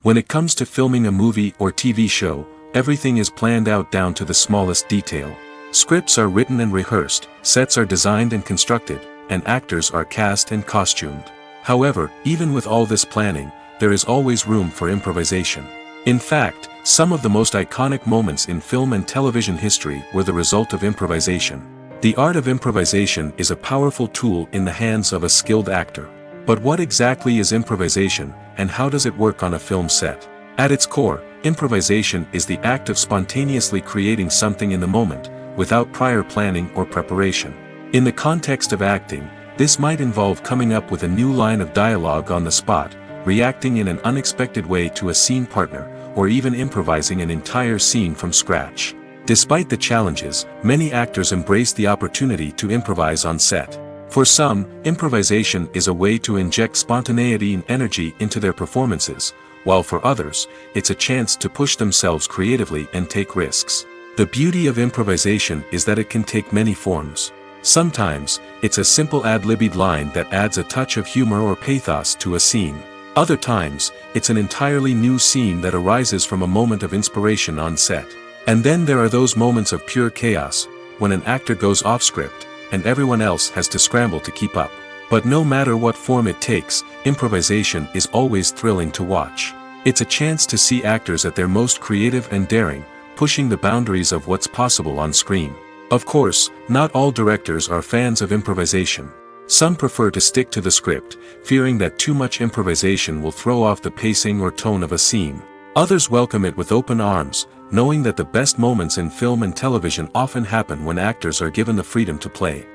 When it comes to filming a movie or TV show, everything is planned out down to the smallest detail. Scripts are written and rehearsed, sets are designed and constructed, and actors are cast and costumed. However, even with all this planning, there is always room for improvisation. In fact, some of the most iconic moments in film and television history were the result of improvisation. The art of improvisation is a powerful tool in the hands of a skilled actor. But what exactly is improvisation, and how does it work on a film set? At its core, improvisation is the act of spontaneously creating something in the moment, without prior planning or preparation. In the context of acting, this might involve coming up with a new line of dialogue on the spot, reacting in an unexpected way to a scene partner, or even improvising an entire scene from scratch. Despite the challenges, many actors embrace the opportunity to improvise on set. For some, improvisation is a way to inject spontaneity and energy into their performances, while for others, it's a chance to push themselves creatively and take risks. The beauty of improvisation is that it can take many forms. Sometimes, it's a simple ad-libbed line that adds a touch of humor or pathos to a scene. Other times, it's an entirely new scene that arises from a moment of inspiration on set. And then there are those moments of pure chaos, when an actor goes off script, and everyone else has to scramble to keep up. But no matter what form it takes, improvisation is always thrilling to watch. It's a chance to see actors at their most creative and daring, pushing the boundaries of what's possible on screen. Of course, not all directors are fans of improvisation. Some prefer to stick to the script, fearing that too much improvisation will throw off the pacing or tone of a scene. Others welcome it with open arms, knowing that the best moments in film and television often happen when actors are given the freedom to play.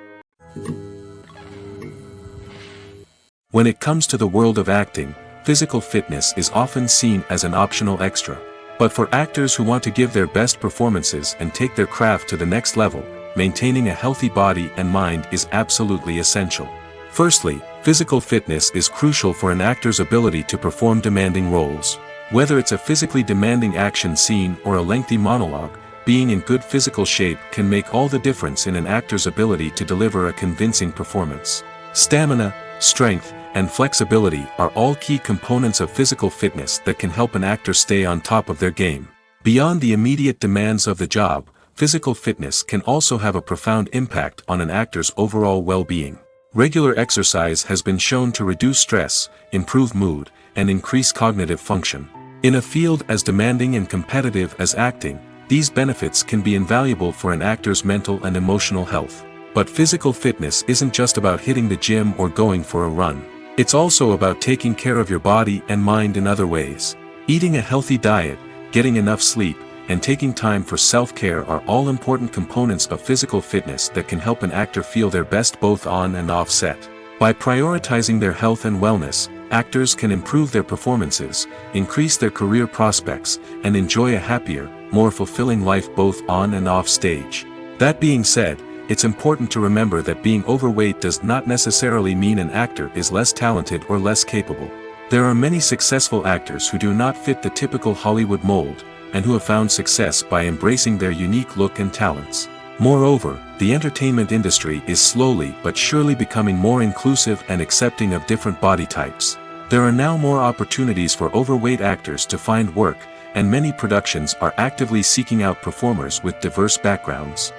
When it comes to the world of acting, physical fitness is often seen as an optional extra. But for actors who want to give their best performances and take their craft to the next level, maintaining a healthy body and mind is absolutely essential. Firstly, physical fitness is crucial for an actor's ability to perform demanding roles. Whether it's a physically demanding action scene or a lengthy monologue, being in good physical shape can make all the difference in an actor's ability to deliver a convincing performance. Stamina, strength, and flexibility are all key components of physical fitness that can help an actor stay on top of their game. Beyond the immediate demands of the job, physical fitness can also have a profound impact on an actor's overall well-being. Regular exercise has been shown to reduce stress, improve mood, and increase cognitive function. In a field as demanding and competitive as acting, these benefits can be invaluable for an actor's mental and emotional health. But physical fitness isn't just about hitting the gym or going for a run. It's also about taking care of your body and mind in other ways. Eating a healthy diet, getting enough sleep, and taking time for self-care are all important components of physical fitness that can help an actor feel their best both on and off set. By prioritizing their health and wellness, actors can improve their performances, increase their career prospects, and enjoy a happier, more fulfilling life both on and off stage. That being said, it's important to remember that being overweight does not necessarily mean an actor is less talented or less capable. There are many successful actors who do not fit the typical Hollywood mold, and who have found success by embracing their unique look and talents. Moreover, the entertainment industry is slowly but surely becoming more inclusive and accepting of different body types. There are now more opportunities for overweight actors to find work, and many productions are actively seeking out performers with diverse backgrounds.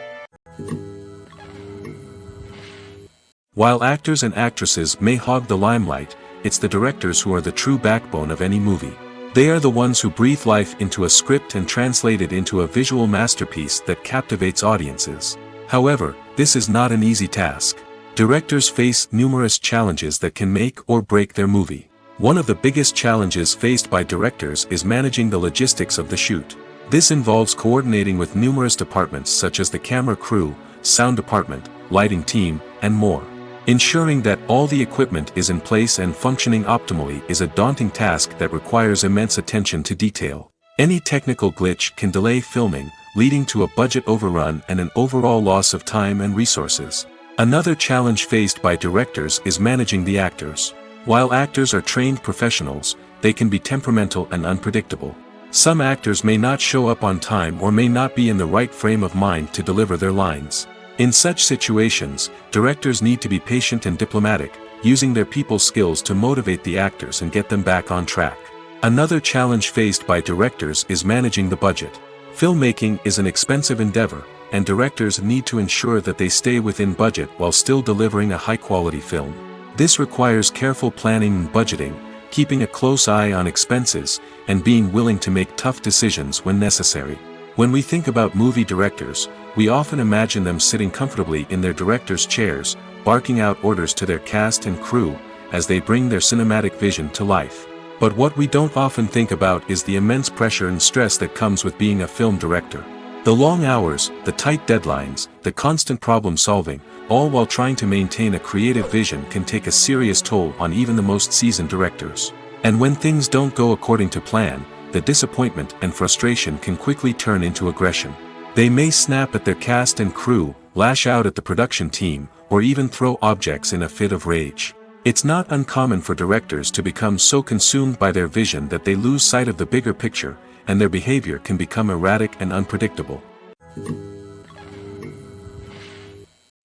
While actors and actresses may hog the limelight, it's the directors who are the true backbone of any movie. They are the ones who breathe life into a script and translate it into a visual masterpiece that captivates audiences. However, this is not an easy task. Directors face numerous challenges that can make or break their movie. One of the biggest challenges faced by directors is managing the logistics of the shoot. This involves coordinating with numerous departments such as the camera crew, sound department, lighting team, and more. Ensuring that all the equipment is in place and functioning optimally is a daunting task that requires immense attention to detail. Any technical glitch can delay filming, leading to a budget overrun and an overall loss of time and resources. Another challenge faced by directors is managing the actors. While actors are trained professionals, they can be temperamental and unpredictable. Some actors may not show up on time or may not be in the right frame of mind to deliver their lines. In such situations, directors need to be patient and diplomatic, using their people skills to motivate the actors and get them back on track. Another challenge faced by directors is managing the budget. Filmmaking is an expensive endeavor, and directors need to ensure that they stay within budget while still delivering a high-quality film. This requires careful planning and budgeting, keeping a close eye on expenses, and being willing to make tough decisions when necessary. When we think about movie directors, we often imagine them sitting comfortably in their director's chairs, barking out orders to their cast and crew, as they bring their cinematic vision to life. But what we don't often think about is the immense pressure and stress that comes with being a film director. The long hours, the tight deadlines, the constant problem solving, all while trying to maintain a creative vision can take a serious toll on even the most seasoned directors. And when things don't go according to plan, the disappointment and frustration can quickly turn into aggression. They may snap at their cast and crew, lash out at the production team, or even throw objects in a fit of rage. It's not uncommon for directors to become so consumed by their vision that they lose sight of the bigger picture, and their behavior can become erratic and unpredictable.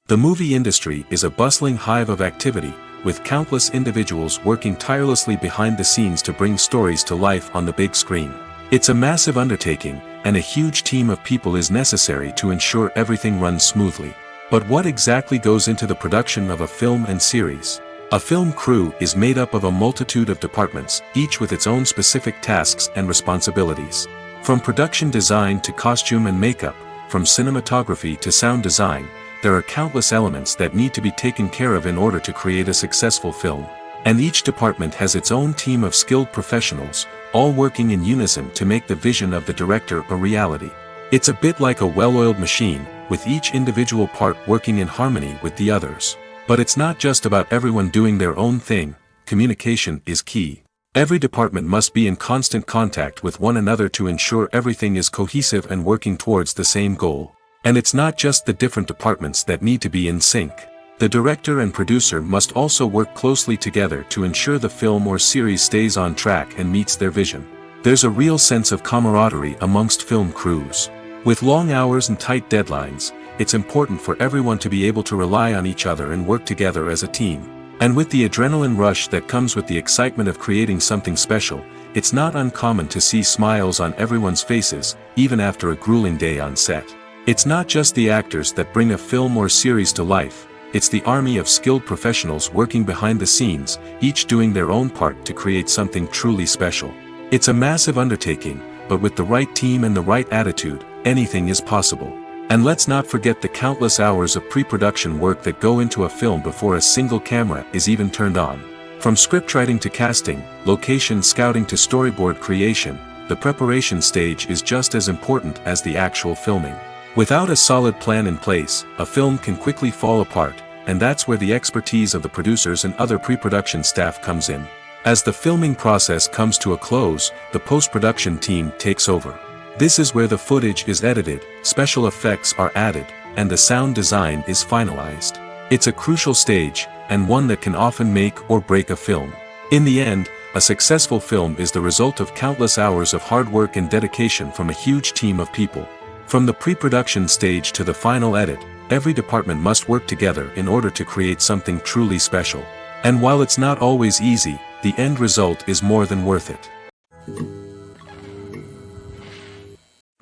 The movie industry is a bustling hive of activity, with countless individuals working tirelessly behind the scenes to bring stories to life on the big screen. It's a massive undertaking, and a huge team of people is necessary to ensure everything runs smoothly. But what exactly goes into the production of a film and series? A film crew is made up of a multitude of departments, each with its own specific tasks and responsibilities. From production design to costume and makeup, from cinematography to sound design, there are countless elements that need to be taken care of in order to create a successful film. And each department has its own team of skilled professionals, all working in unison to make the vision of the director a reality. It's a bit like a well-oiled machine, with each individual part working in harmony with the others. But it's not just about everyone doing their own thing. Communication is key. Every department must be in constant contact with one another to ensure everything is cohesive and working towards the same goal. And it's not just the different departments that need to be in sync. The director and producer must also work closely together to ensure the film or series stays on track and meets their vision. There's a real sense of camaraderie amongst film crews. With long hours and tight deadlines, it's important for everyone to be able to rely on each other and work together as a team. And with the adrenaline rush that comes with the excitement of creating something special, it's not uncommon to see smiles on everyone's faces, even after a grueling day on set. It's not just the actors that bring a film or series to life. it's the army of skilled professionals working behind the scenes, each doing their own part to create something truly special. It's a massive undertaking, but with the right team and the right attitude, anything is possible. And let's not forget the countless hours of pre-production work that go into a film before a single camera is even turned on. From scriptwriting to casting, location scouting to storyboard creation, the preparation stage is just as important as the actual filming. Without a solid plan in place, a film can quickly fall apart, and that's where the expertise of the producers and other pre-production staff comes in. As the filming process comes to a close, the post-production team takes over. This is where the footage is edited, special effects are added, and the sound design is finalized. It's a crucial stage, and one that can often make or break a film. In the end, a successful film is the result of countless hours of hard work and dedication from a huge team of people. From the pre-production stage to the final edit, every department must work together in order to create something truly special. And while it's not always easy, the end result is more than worth it.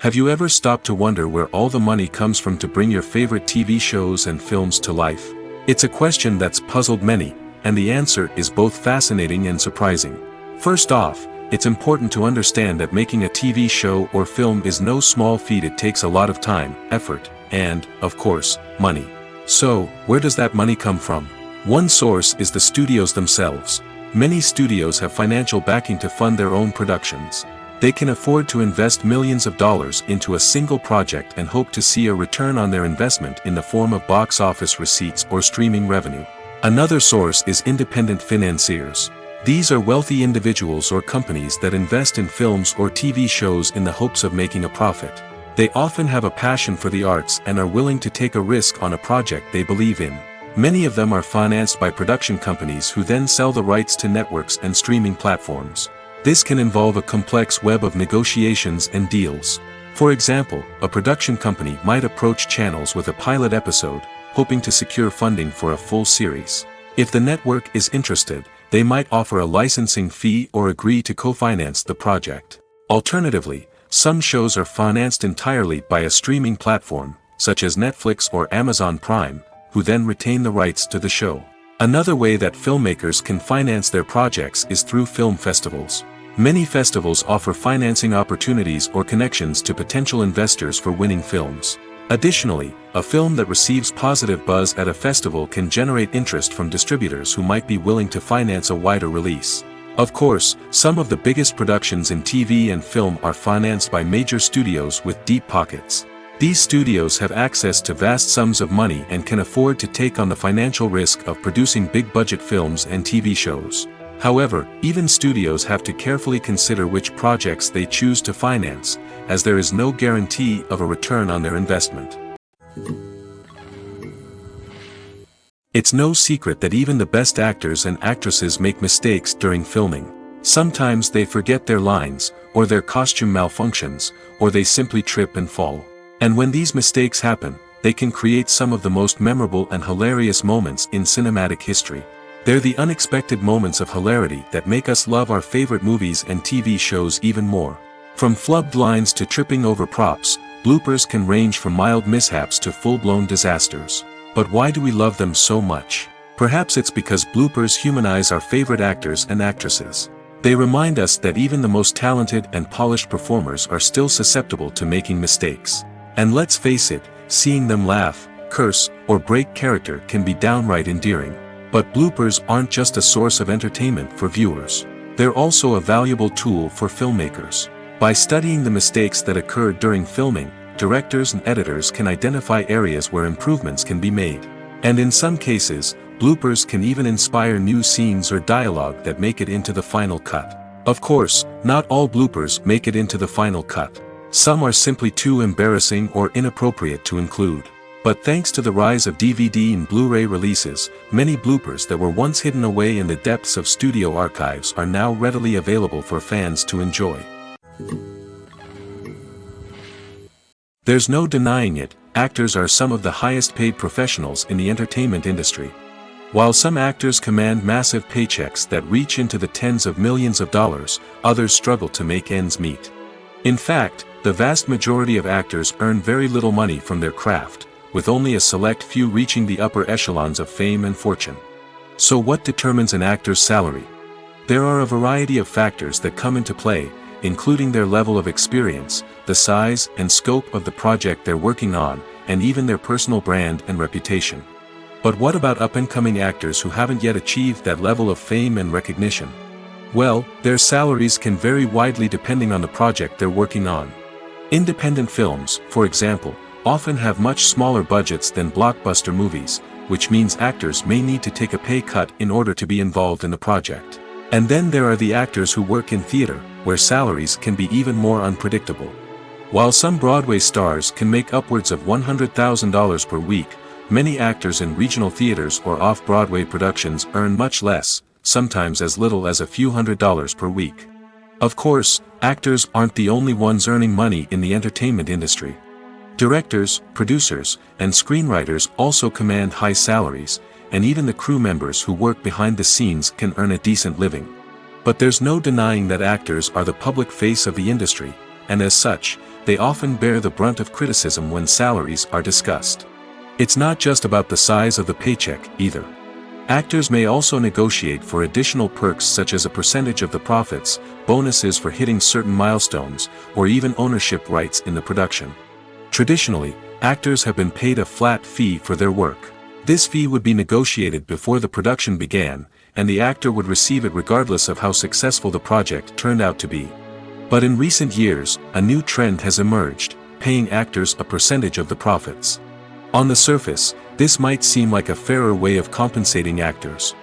Have you ever stopped to wonder where all the money comes from to bring your favorite TV shows and films to life? It's a question that's puzzled many, and the answer is both fascinating and surprising. First off, it's important to understand that making a TV show or film is no small feat. It takes a lot of time, effort, and, of course, money. So, where does that money come from? One source is the studios themselves. Many studios have financial backing to fund their own productions. They can afford to invest millions of dollars into a single project and hope to see a return on their investment in the form of box office receipts or streaming revenue. Another source is independent financiers. These are wealthy individuals or companies that invest in films or TV shows in the hopes of making a profit. They often have a passion for the arts and are willing to take a risk on a project they believe in. Many of them are financed by production companies who then sell the rights to networks and streaming platforms. This can involve a complex web of negotiations and deals. For example, a production company might approach channels with a pilot episode, hoping to secure funding for a full series. If the network is interested, they might offer a licensing fee or agree to co-finance the project. Alternatively, some shows are financed entirely by a streaming platform, such as Netflix or Amazon Prime, who then retain the rights to the show. Another way that filmmakers can finance their projects is through film festivals. Many festivals offer financing opportunities or connections to potential investors for winning films. Additionally, a film that receives positive buzz at a festival can generate interest from distributors who might be willing to finance a wider release. Of course, some of the biggest productions in TV and film are financed by major studios with deep pockets. These studios have access to vast sums of money and can afford to take on the financial risk of producing big-budget films and TV shows. However, even studios have to carefully consider which projects they choose to finance, as there is no guarantee of a return on their investment. It's no secret that even the best actors and actresses make mistakes during filming. Sometimes they forget their lines, or their costume malfunctions, or they simply trip and fall. And when these mistakes happen, they can create some of the most memorable and hilarious moments in cinematic history. They're the unexpected moments of hilarity that make us love our favorite movies and TV shows even more. From flubbed lines to tripping over props, bloopers can range from mild mishaps to full-blown disasters. But why do we love them so much? Perhaps it's because bloopers humanize our favorite actors and actresses. They remind us that even the most talented and polished performers are still susceptible to making mistakes. And let's face it, seeing them laugh, curse, or break character can be downright endearing. But bloopers aren't just a source of entertainment for viewers. They're also a valuable tool for filmmakers. By studying the mistakes that occurred during filming, directors and editors can identify areas where improvements can be made. And in some cases, bloopers can even inspire new scenes or dialogue that make it into the final cut. Of course, not all bloopers make it into the final cut. Some are simply too embarrassing or inappropriate to include. But thanks to the rise of DVD and Blu-ray releases, many bloopers that were once hidden away in the depths of studio archives are now readily available for fans to enjoy. There's no denying it, actors are some of the highest paid professionals in the entertainment industry. While some actors command massive paychecks that reach into the tens of millions of dollars, others struggle to make ends meet. In fact, the vast majority of actors earn very little money from their craft, with only a select few reaching the upper echelons of fame and fortune. So what determines an actor's salary? There are a variety of factors that come into play, including their level of experience, the size and scope of the project they're working on, and even their personal brand and reputation. But what about up-and-coming actors who haven't yet achieved that level of fame and recognition? Well, their salaries can vary widely depending on the project they're working on. Independent films, for example, often have much smaller budgets than blockbuster movies, which means actors may need to take a pay cut in order to be involved in the project. And then there are the actors who work in theater, where salaries can be even more unpredictable. While some Broadway stars can make upwards of $100,000 per week, many actors in regional theaters or off-Broadway productions earn much less, sometimes as little as a few $100s per week. Of course, actors aren't the only ones earning money in the entertainment industry. Directors, producers, and screenwriters also command high salaries, and even the crew members who work behind the scenes can earn a decent living. But there's no denying that actors are the public face of the industry, and as such, they often bear the brunt of criticism when salaries are discussed. It's not just about the size of the paycheck, either. Actors may also negotiate for additional perks such as a percentage of the profits, bonuses for hitting certain milestones, or even ownership rights in the production. Traditionally, actors have been paid a flat fee for their work. This fee would be negotiated before the production began, and the actor would receive it regardless of how successful the project turned out to be. But in recent years, a new trend has emerged, paying actors a percentage of the profits. On the surface, this might seem like a fairer way of compensating actors.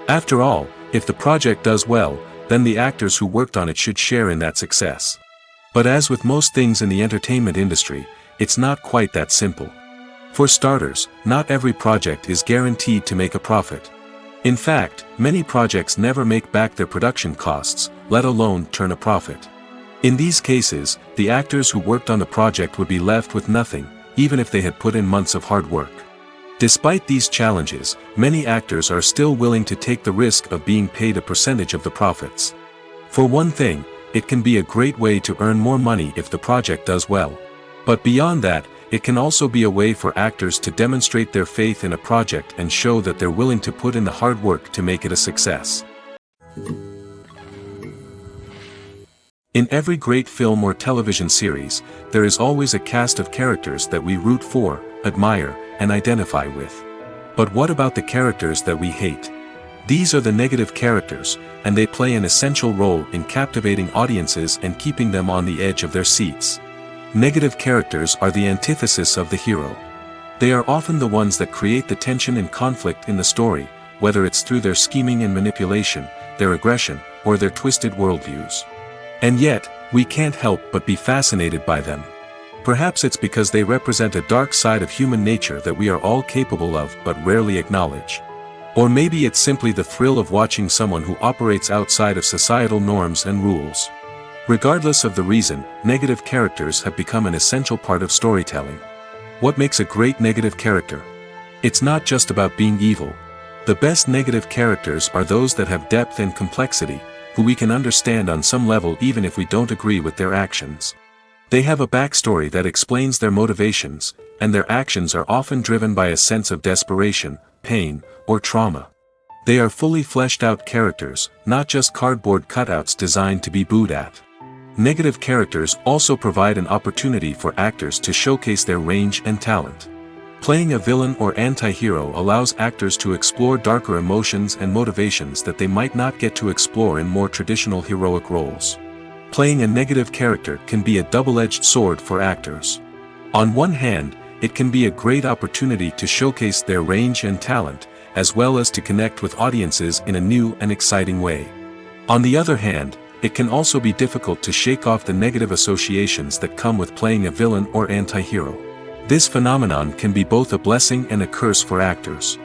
After all, if the project does well, then the actors who worked on it should share in that success. But as with most things in the entertainment industry, it's not quite that simple. For starters, not every project is guaranteed to make a profit. In fact, many projects never make back their production costs, let alone turn a profit. In these cases, the actors who worked on the project would be left with nothing, even if they had put in months of hard work. Despite these challenges, many actors are still willing to take the risk of being paid a percentage of the profits. For one thing, it can be a great way to earn more money if the project does well. But beyond that, it can also be a way for actors to demonstrate their faith in a project and show that they're willing to put in the hard work to make it a success. In every great film or television series, there is always a cast of characters that we root for, admire, and identify with. But what about the characters that we hate? These are the negative characters, and they play an essential role in captivating audiences and keeping them on the edge of their seats. Negative characters are the antithesis of the hero. They are often the ones that create the tension and conflict in the story, whether it's through their scheming and manipulation, their aggression, or their twisted worldviews. And yet, we can't help but be fascinated by them. Perhaps it's because they represent a dark side of human nature that we are all capable of but rarely acknowledge. Or maybe it's simply the thrill of watching someone who operates outside of societal norms and rules. Regardless of the reason, negative characters have become an essential part of storytelling. What makes a great negative character? It's not just about being evil. The best negative characters are those that have depth and complexity, who we can understand on some level even if we don't agree with their actions. They have a backstory that explains their motivations, and their actions are often driven by a sense of desperation, pain, or trauma. They are fully fleshed out characters, not just cardboard cutouts designed to be booed at. Negative characters also provide an opportunity for actors to showcase their range and talent. Playing a villain or anti-hero allows actors to explore darker emotions and motivations that they might not get to explore in more traditional heroic roles. Playing a negative character can be a double-edged sword for actors. On one hand, it can be a great opportunity to showcase their range and talent, as well as to connect with audiences in a new and exciting way. On the other hand, it can also be difficult to shake off the negative associations that come with playing a villain or anti-hero. This phenomenon can be both a blessing and a curse for actors.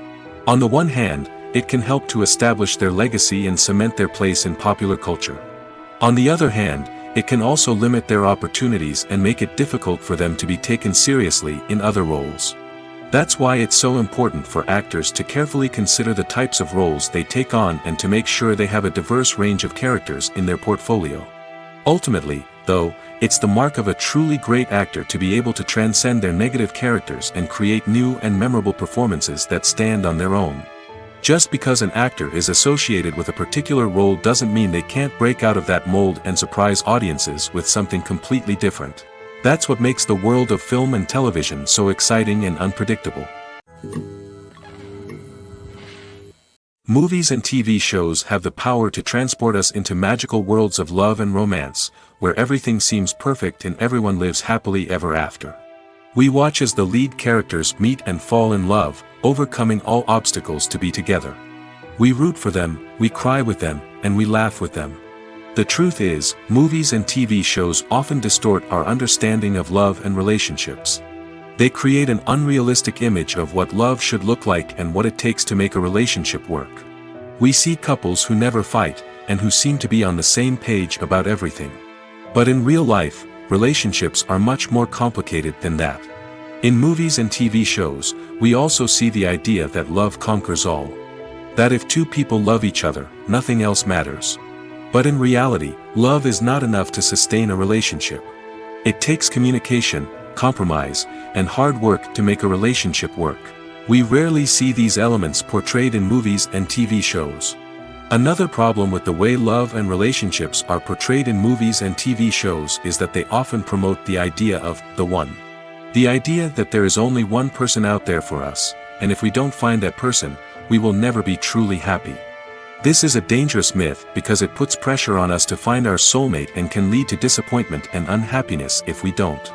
On the one hand, it can help to establish their legacy and cement their place in popular culture. On the other hand, it can also limit their opportunities and make it difficult for them to be taken seriously in other roles. That's why it's so important for actors to carefully consider the types of roles they take on and to make sure they have a diverse range of characters in their portfolio. Ultimately, though, it's the mark of a truly great actor to be able to transcend their negative characters and create new and memorable performances that stand on their own. Just because an actor is associated with a particular role doesn't mean they can't break out of that mold and surprise audiences with something completely different. That's what makes the world of film and television so exciting and unpredictable. Movies and TV shows have the power to transport us into magical worlds of love and romance, where everything seems perfect and everyone lives happily ever after. We watch as the lead characters meet and fall in love, overcoming all obstacles to be together. We root for them, we cry with them, and we laugh with them. The truth is, movies and TV shows often distort our understanding of love and relationships. They create an unrealistic image of what love should look like and what it takes to make a relationship work. We see couples who never fight, and who seem to be on the same page about everything. But in real life, relationships are much more complicated than that. In movies and TV shows, we also see the idea that love conquers all. That if two people love each other, nothing else matters. But in reality, love is not enough to sustain a relationship. It takes communication, compromise, and hard work to make a relationship work. We rarely see these elements portrayed in movies and TV shows. Another problem with the way love and relationships are portrayed in movies and TV shows is that they often promote the idea of the one. The idea that there is only one person out there for us, and if we don't find that person, we will never be truly happy. This is a dangerous myth because it puts pressure on us to find our soulmate and can lead to disappointment and unhappiness if we don't.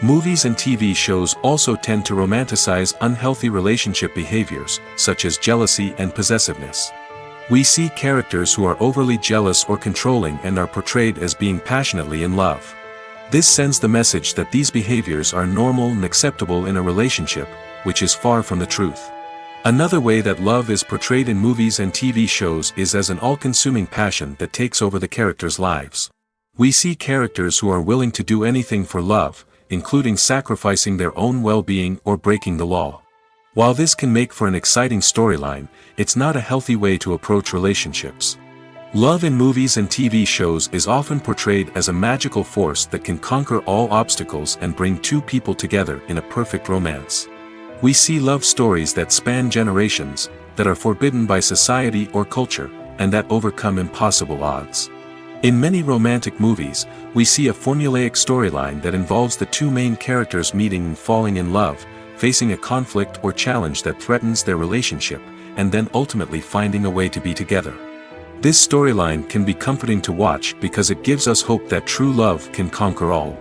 Movies and TV shows also tend to romanticize unhealthy relationship behaviors, such as jealousy and possessiveness. We see characters who are overly jealous or controlling and are portrayed as being passionately in love. This sends the message that these behaviors are normal and acceptable in a relationship, which is far from the truth. Another way that love is portrayed in movies and TV shows is as an all-consuming passion that takes over the characters' lives. We see characters who are willing to do anything for love, including sacrificing their own well-being or breaking the law. While this can make for an exciting storyline, it's not a healthy way to approach relationships. Love in movies and TV shows is often portrayed as a magical force that can conquer all obstacles and bring two people together in a perfect romance. We see love stories that span generations, that are forbidden by society or culture, and that overcome impossible odds. In many romantic movies, we see a formulaic storyline that involves the two main characters meeting and falling in love, facing a conflict or challenge that threatens their relationship, and then ultimately finding a way to be together. This storyline can be comforting to watch because it gives us hope that true love can conquer all.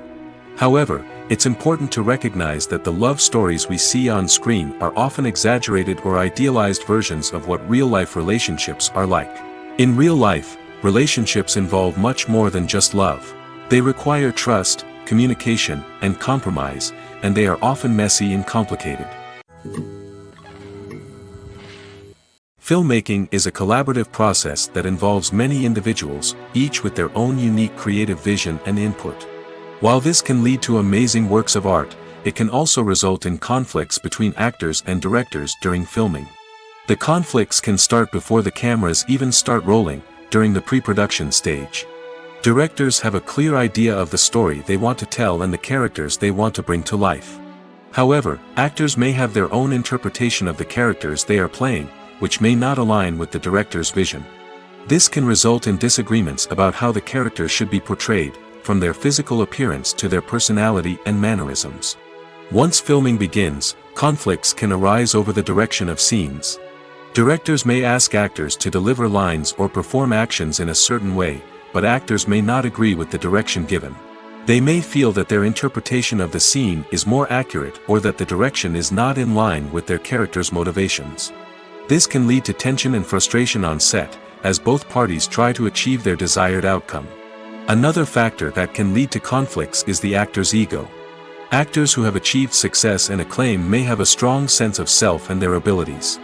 However, it's important to recognize that the love stories we see on screen are often exaggerated or idealized versions of what real-life relationships are like. In real life, relationships involve much more than just love. They require trust, communication, and compromise, and they are often messy and complicated. Filmmaking is a collaborative process that involves many individuals, each with their own unique creative vision and input. While this can lead to amazing works of art, it can also result in conflicts between actors and directors during filming. The conflicts can start before the cameras even start rolling, during the pre-production stage. Directors have a clear idea of the story they want to tell and the characters they want to bring to life. However, actors may have their own interpretation of the characters they are playing, which may not align with the director's vision. This can result in disagreements about how the characters should be portrayed, from their physical appearance to their personality and mannerisms. Once filming begins, conflicts can arise over the direction of scenes. Directors may ask actors to deliver lines or perform actions in a certain way, but actors may not agree with the direction given. They may feel that their interpretation of the scene is more accurate or that the direction is not in line with their character's motivations. This can lead to tension and frustration on set, as both parties try to achieve their desired outcome. Another factor that can lead to conflicts is the actor's ego. Actors who have achieved success and acclaim may have a strong sense of self and their abilities.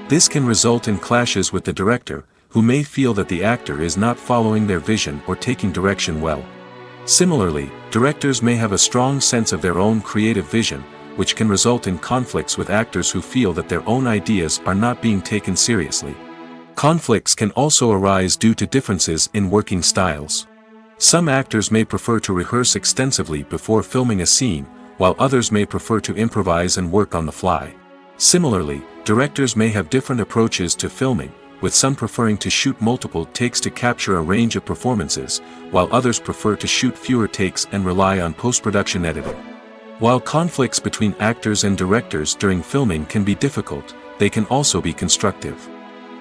This can result in clashes with the director, who may feel that the actor is not following their vision or taking direction well. Similarly, directors may have a strong sense of their own creative vision, which can result in conflicts with actors who feel that their own ideas are not being taken seriously. Conflicts can also arise due to differences in working styles. Some actors may prefer to rehearse extensively before filming a scene, while others may prefer to improvise and work on the fly. Similarly, directors may have different approaches to filming, with some preferring to shoot multiple takes to capture a range of performances, while others prefer to shoot fewer takes and rely on post-production editing. While conflicts between actors and directors during filming can be difficult, they can also be constructive.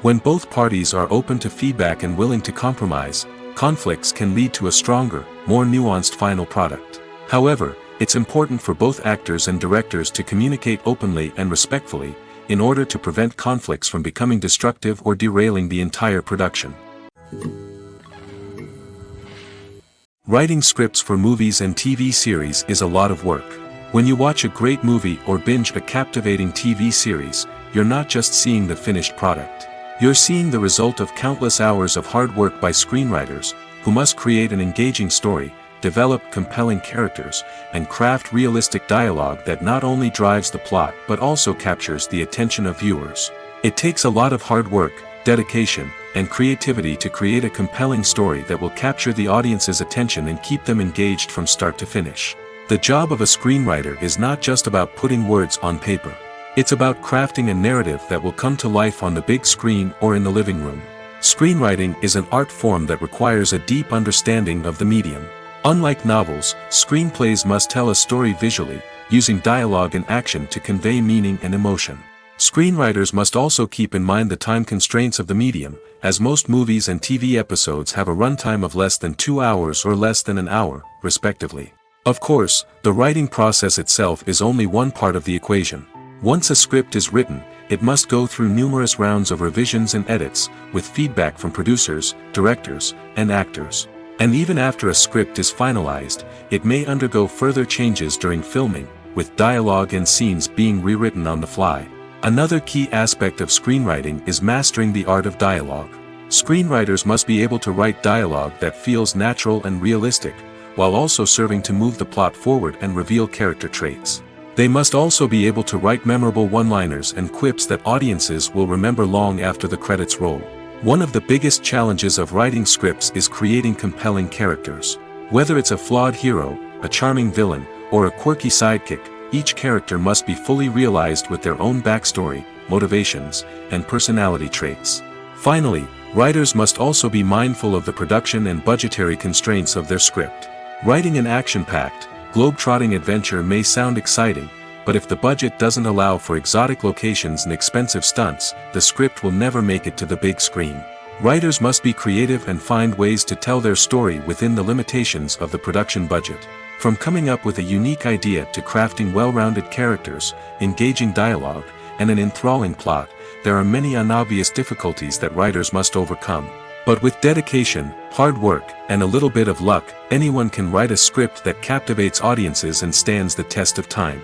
When both parties are open to feedback and willing to compromise, conflicts can lead to a stronger, more nuanced final product. However, it's important for both actors and directors to communicate openly and respectfully, in order to prevent conflicts from becoming destructive or derailing the entire production. Writing scripts for movies and TV series is a lot of work. When you watch a great movie or binge a captivating TV series, you're not just seeing the finished product. You're seeing the result of countless hours of hard work by screenwriters, who must create an engaging story, develop compelling characters, and craft realistic dialogue that not only drives the plot but also captures the attention of viewers. It takes a lot of hard work, dedication, and creativity to create a compelling story that will capture the audience's attention and keep them engaged from start to finish. The job of a screenwriter is not just about putting words on paper. It's about crafting a narrative that will come to life on the big screen or in the living room. Screenwriting is an art form that requires a deep understanding of the medium. Unlike novels, screenplays must tell a story visually, using dialogue and action to convey meaning and emotion. Screenwriters must also keep in mind the time constraints of the medium, as most movies and TV episodes have a runtime of less than 2 hours or less than an hour, respectively. Of course, the writing process itself is only one part of the equation. Once a script is written, it must go through numerous rounds of revisions and edits, with feedback from producers, directors, and actors. And even after a script is finalized, it may undergo further changes during filming, with dialogue and scenes being rewritten on the fly. Another key aspect of screenwriting is mastering the art of dialogue. Screenwriters must be able to write dialogue that feels natural and realistic, while also serving to move the plot forward and reveal character traits. They must also be able to write memorable one-liners and quips that audiences will remember long after the credits roll. One of the biggest challenges of writing scripts is creating compelling characters. Whether it's a flawed hero, a charming villain, or a quirky sidekick, each character must be fully realized with their own backstory, motivations, and personality traits. Finally, writers must also be mindful of the production and budgetary constraints of their script. Writing an action-packed, globe-trotting adventure may sound exciting, but if the budget doesn't allow for exotic locations and expensive stunts, the script will never make it to the big screen. Writers must be creative and find ways to tell their story within the limitations of the production budget. From coming up with a unique idea to crafting well-rounded characters, engaging dialogue, and an enthralling plot, there are many unobvious difficulties that writers must overcome. But with dedication, hard work, and a little bit of luck, anyone can write a script that captivates audiences and stands the test of time.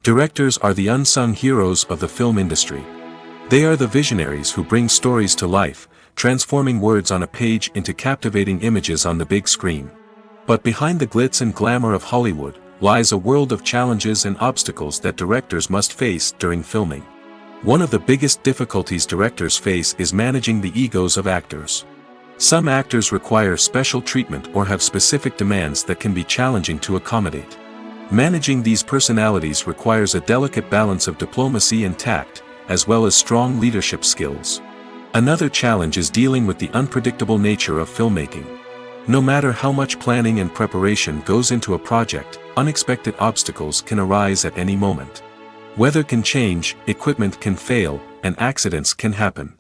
Directors are the unsung heroes of the film industry. They are the visionaries who bring stories to life, transforming words on a page into captivating images on the big screen. But behind the glitz and glamour of Hollywood, lies a world of challenges and obstacles that directors must face during filming. One of the biggest difficulties directors face is managing the egos of actors. Some actors require special treatment or have specific demands that can be challenging to accommodate. Managing these personalities requires a delicate balance of diplomacy and tact, as well as strong leadership skills. Another challenge is dealing with the unpredictable nature of filmmaking. No matter how much planning and preparation goes into a project, unexpected obstacles can arise at any moment. Weather can change, equipment can fail, and accidents can happen.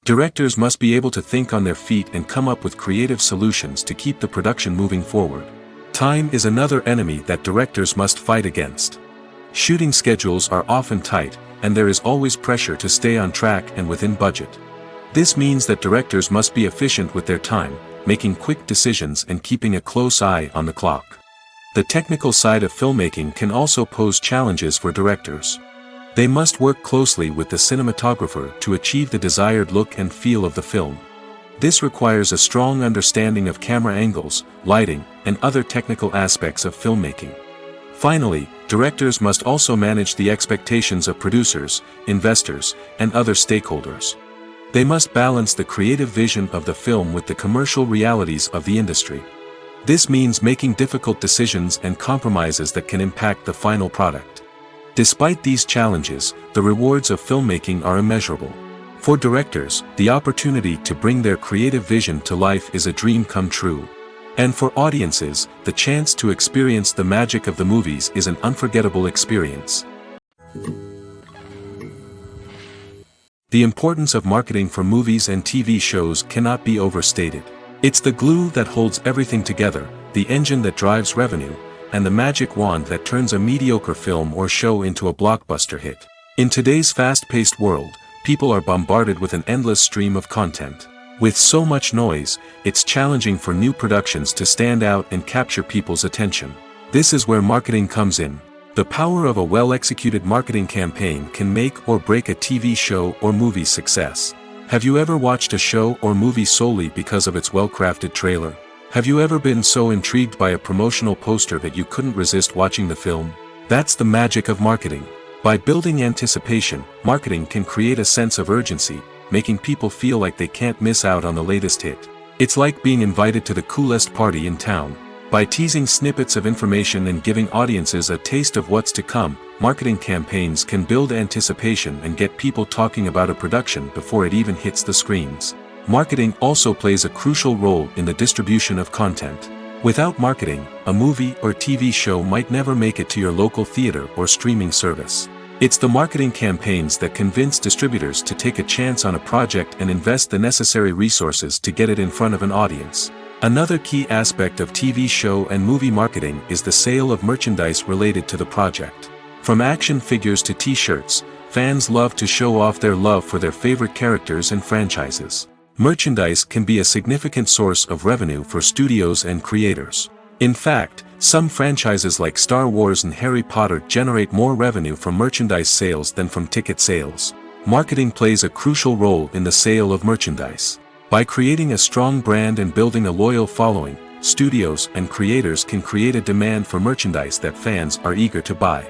Directors must be able to think on their feet and come up with creative solutions to keep the production moving forward. Time is another enemy that directors must fight against. Shooting schedules are often tight, and there is always pressure to stay on track and within budget. This means that directors must be efficient with their time, making quick decisions and keeping a close eye on the clock. The technical side of filmmaking can also pose challenges for directors. They must work closely with the cinematographer to achieve the desired look and feel of the film. This requires a strong understanding of camera angles, lighting, and other technical aspects of filmmaking. Finally, directors must also manage the expectations of producers, investors, and other stakeholders. They must balance the creative vision of the film with the commercial realities of the industry. This means making difficult decisions and compromises that can impact the final product. Despite these challenges, the rewards of filmmaking are immeasurable. For directors, the opportunity to bring their creative vision to life is a dream come true. And for audiences, the chance to experience the magic of the movies is an unforgettable experience. The importance of marketing for movies and TV shows cannot be overstated. It's the glue that holds everything together, the engine that drives revenue, and the magic wand that turns a mediocre film or show into a blockbuster hit. In today's fast-paced world, people are bombarded with an endless stream of content. With so much noise, it's challenging for new productions to stand out and capture people's attention. This is where marketing comes in. The power of a well-executed marketing campaign can make or break a TV show or movie's success. Have you ever watched a show or movie solely because of its well-crafted trailer? Have you ever been so intrigued by a promotional poster that you couldn't resist watching the film? That's the magic of marketing. By building anticipation, marketing can create a sense of urgency, making people feel like they can't miss out on the latest hit. It's like being invited to the coolest party in town. By teasing snippets of information and giving audiences a taste of what's to come, marketing campaigns can build anticipation and get people talking about a production before it even hits the screens. Marketing also plays a crucial role in the distribution of content. Without marketing, a movie or TV show might never make it to your local theater or streaming service. It's the marketing campaigns that convince distributors to take a chance on a project and invest the necessary resources to get it in front of an audience. Another key aspect of TV show and movie marketing is the sale of merchandise related to the project. From action figures to t-shirts, fans love to show off their love for their favorite characters and franchises. Merchandise can be a significant source of revenue for studios and creators. In fact, some franchises like Star Wars and Harry Potter generate more revenue from merchandise sales than from ticket sales. Marketing plays a crucial role in the sale of merchandise. By creating a strong brand and building a loyal following, studios and creators can create a demand for merchandise that fans are eager to buy.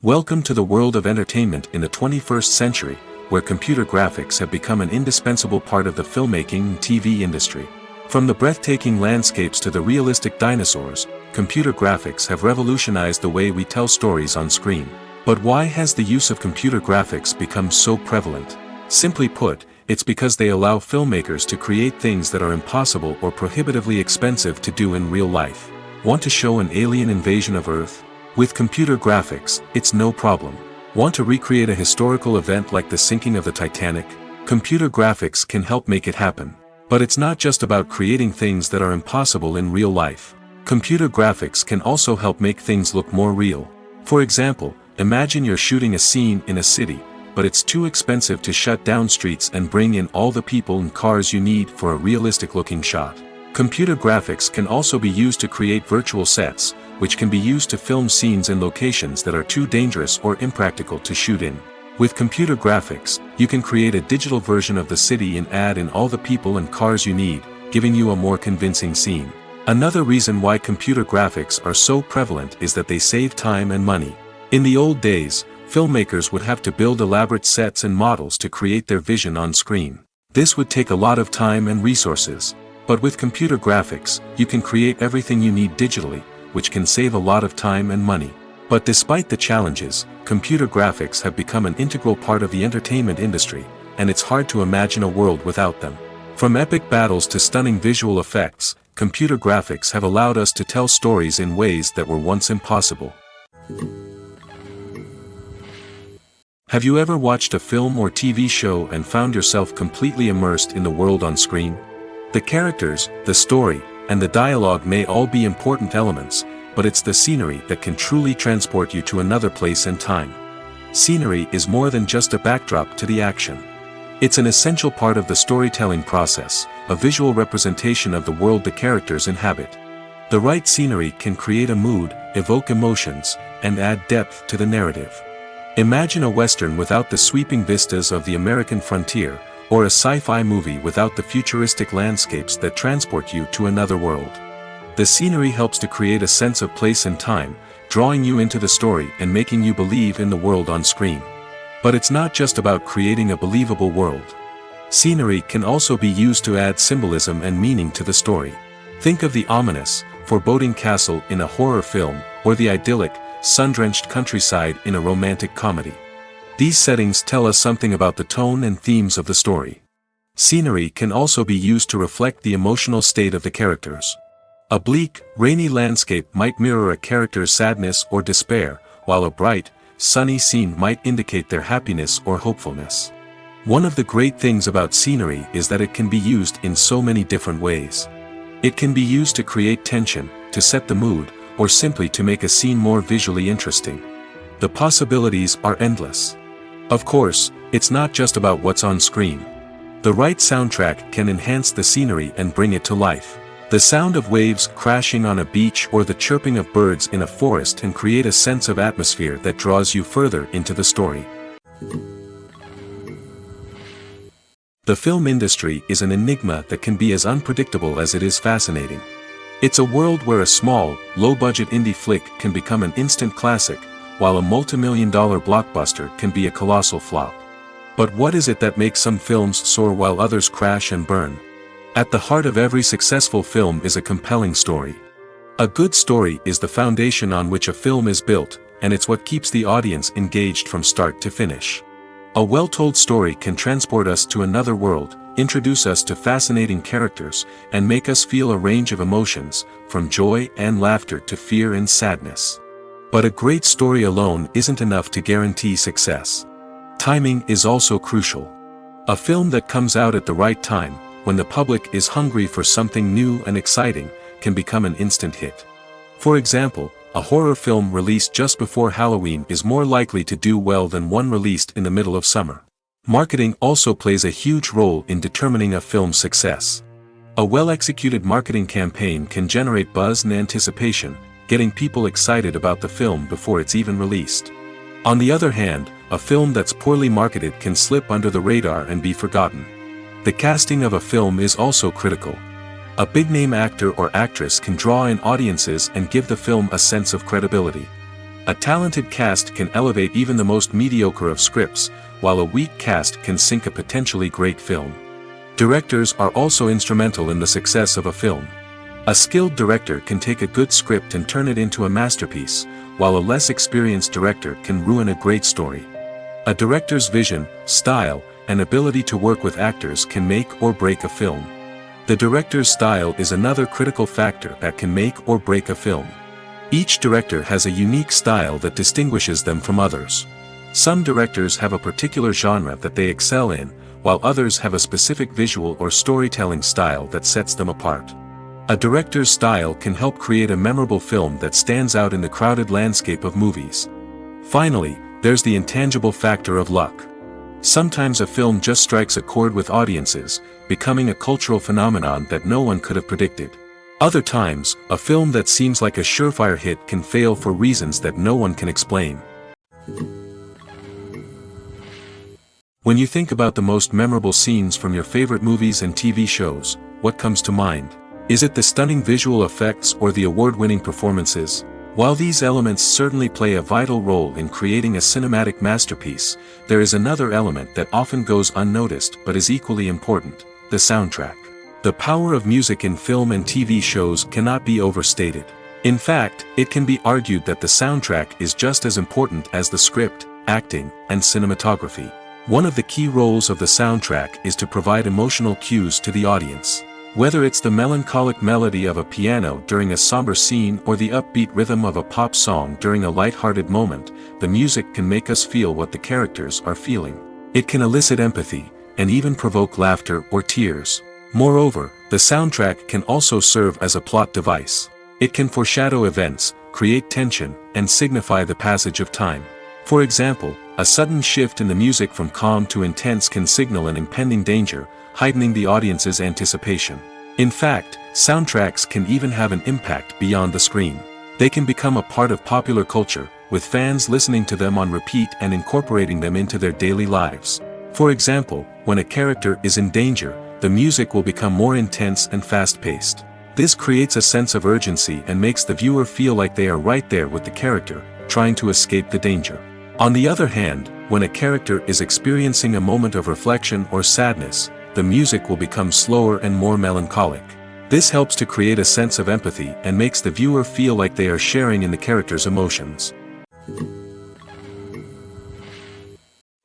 Welcome to the world of entertainment in the 21st century, where computer graphics have become an indispensable part of the filmmaking and TV industry. From the breathtaking landscapes to the realistic dinosaurs, computer graphics have revolutionized the way we tell stories on screen. But why has the use of computer graphics become so prevalent? Simply put, it's because they allow filmmakers to create things that are impossible or prohibitively expensive to do in real life. Want to show an alien invasion of Earth? With computer graphics, it's no problem. Want to recreate a historical event like the sinking of the Titanic? Computer graphics can help make it happen. But it's not just about creating things that are impossible in real life. Computer graphics can also help make things look more real. For example, imagine you're shooting a scene in a city, but it's too expensive to shut down streets and bring in all the people and cars you need for a realistic-looking shot. Computer graphics can also be used to create virtual sets, which can be used to film scenes in locations that are too dangerous or impractical to shoot in. With computer graphics, you can create a digital version of the city and add in all the people and cars you need, giving you a more convincing scene. Another reason why computer graphics are so prevalent is that they save time and money. In the old days, filmmakers would have to build elaborate sets and models to create their vision on screen. This would take a lot of time and resources. But with computer graphics, you can create everything you need digitally, which can save a lot of time and money. But despite the challenges, computer graphics have become an integral part of the entertainment industry, and it's hard to imagine a world without them. From epic battles to stunning visual effects, computer graphics have allowed us to tell stories in ways that were once impossible. Have you ever watched a film or TV show and found yourself completely immersed in the world on screen? The characters, the story, and the dialogue may all be important elements, but it's the scenery that can truly transport you to another place and time. Scenery is more than just a backdrop to the action. It's an essential part of the storytelling process, a visual representation of the world the characters inhabit. The right scenery can create a mood, evoke emotions, and add depth to the narrative. Imagine a Western without the sweeping vistas of the American frontier, or a sci-fi movie without the futuristic landscapes that transport you to another world. The scenery helps to create a sense of place and time, drawing you into the story and making you believe in the world on screen. But it's not just about creating a believable world. Scenery can also be used to add symbolism and meaning to the story. Think of the ominous, foreboding castle in a horror film, or the idyllic, sun-drenched countryside in a romantic comedy. These settings tell us something about the tone and themes of the story. Scenery can also be used to reflect the emotional state of the characters. A bleak, rainy landscape might mirror a character's sadness or despair, while a bright, sunny scene might indicate their happiness or hopefulness. One of the great things about scenery is that it can be used in so many different ways. It can be used to create tension, to set the mood, or simply to make a scene more visually interesting. The possibilities are endless. Of course, it's not just about what's on screen. The right soundtrack can enhance the scenery and bring it to life. The sound of waves crashing on a beach or the chirping of birds in a forest can create a sense of atmosphere that draws you further into the story. The film industry is an enigma that can be as unpredictable as it is fascinating. It's a world where a small, low-budget indie flick can become an instant classic, while a multi-million-dollar blockbuster can be a colossal flop. But what is it that makes some films soar while others crash and burn? At the heart of every successful film is a compelling story. A good story is the foundation on which a film is built, and it's what keeps the audience engaged from start to finish. A well-told story can transport us to another world, introduce us to fascinating characters, and make us feel a range of emotions, from joy and laughter to fear and sadness. But a great story alone isn't enough to guarantee success. Timing is also crucial. A film that comes out at the right time, when the public is hungry for something new and exciting, can become an instant hit. For example, a horror film released just before Halloween is more likely to do well than one released in the middle of summer. Marketing also plays a huge role in determining a film's success. A well-executed marketing campaign can generate buzz and anticipation, getting people excited about the film before it's even released. On the other hand, a film that's poorly marketed can slip under the radar and be forgotten. The casting of a film is also critical. A big-name actor or actress can draw in audiences and give the film a sense of credibility. A talented cast can elevate even the most mediocre of scripts, while a weak cast can sink a potentially great film. Directors are also instrumental in the success of a film. A skilled director can take a good script and turn it into a masterpiece, while a less experienced director can ruin a great story. A director's vision, style, and ability to work with actors can make or break a film. The director's style is another critical factor that can make or break a film. Each director has a unique style that distinguishes them from others. Some directors have a particular genre that they excel in, while others have a specific visual or storytelling style that sets them apart. A director's style can help create a memorable film that stands out in the crowded landscape of movies. Finally, there's the intangible factor of luck. Sometimes a film just strikes a chord with audiences, becoming a cultural phenomenon that no one could have predicted. Other times, a film that seems like a surefire hit can fail for reasons that no one can explain. When you think about the most memorable scenes from your favorite movies and TV shows, what comes to mind? Is it the stunning visual effects or the award-winning performances? While these elements certainly play a vital role in creating a cinematic masterpiece, there is another element that often goes unnoticed but is equally important: the soundtrack. The power of music in film and TV shows cannot be overstated. In fact, it can be argued that the soundtrack is just as important as the script, acting, and cinematography. One of the key roles of the soundtrack is to provide emotional cues to the audience. Whether it's the melancholic melody of a piano during a somber scene or the upbeat rhythm of a pop song during a light-hearted moment, the music can make us feel what the characters are feeling. It can elicit empathy, and even provoke laughter or tears. Moreover, the soundtrack can also serve as a plot device. It can foreshadow events, create tension, and signify the passage of time. For example, a sudden shift in the music from calm to intense can signal an impending danger, heightening the audience's anticipation. In fact, soundtracks can even have an impact beyond the screen. They can become a part of popular culture, with fans listening to them on repeat and incorporating them into their daily lives. For example, when a character is in danger, the music will become more intense and fast-paced. This creates a sense of urgency and makes the viewer feel like they are right there with the character, trying to escape the danger. On the other hand, When a character is experiencing a moment of reflection or sadness, the music will become slower and more melancholic. This helps to create a sense of empathy and makes the viewer feel like they are sharing in the character's emotions.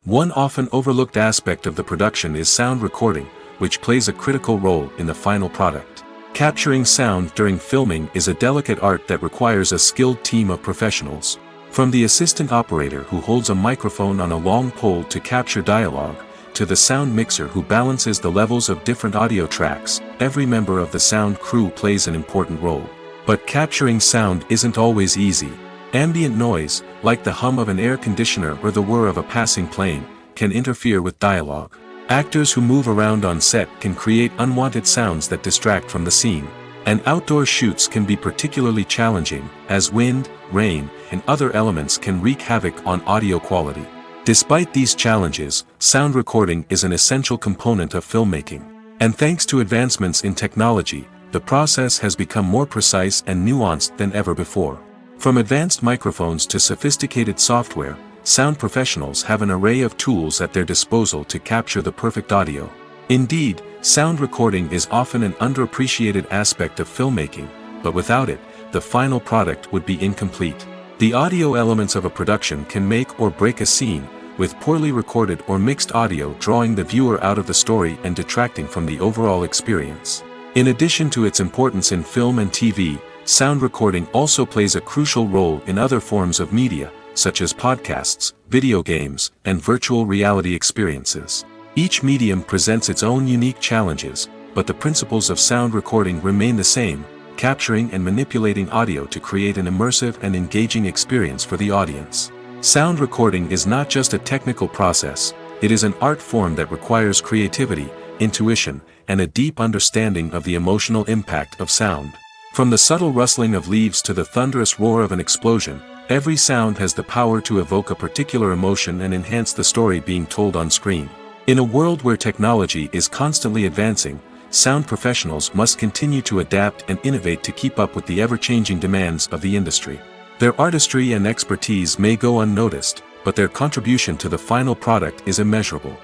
One often overlooked aspect of the production is sound recording, which plays a critical role in the final product. Capturing sound during filming is a delicate art that requires a skilled team of professionals. From the assistant operator who holds a microphone on a long pole to capture dialogue, to the sound mixer who balances the levels of different audio tracks, every member of the sound crew plays an important role. But capturing sound isn't always easy. Ambient noise, like the hum of an air conditioner or the whir of a passing plane, can interfere with dialogue. Actors who move around on set can create unwanted sounds that distract from the scene. And outdoor shoots can be particularly challenging, as wind, rain, and other elements can wreak havoc on audio quality. Despite these challenges, sound recording is an essential component of filmmaking. And thanks to advancements in technology, the process has become more precise and nuanced than ever before. From advanced microphones to sophisticated software, sound professionals have an array of tools at their disposal to capture the perfect audio. Indeed, sound recording is often an underappreciated aspect of filmmaking, but without it, the final product would be incomplete. The audio elements of a production can make or break a scene, with poorly recorded or mixed audio drawing the viewer out of the story and detracting from the overall experience. In addition to its importance in film and TV, sound recording also plays a crucial role in other forms of media, such as podcasts, video games, and virtual reality experiences. Each medium presents its own unique challenges, but the principles of sound recording remain the same, capturing and manipulating audio to create an immersive and engaging experience for the audience. Sound recording is not just a technical process, it is an art form that requires creativity, intuition, and a deep understanding of the emotional impact of sound. From the subtle rustling of leaves to the thunderous roar of an explosion, every sound has the power to evoke a particular emotion and enhance the story being told on screen. In a world where technology is constantly advancing, sound professionals must continue to adapt and innovate to keep up with the ever-changing demands of the industry. Their artistry and expertise may go unnoticed, but their contribution to the final product is immeasurable.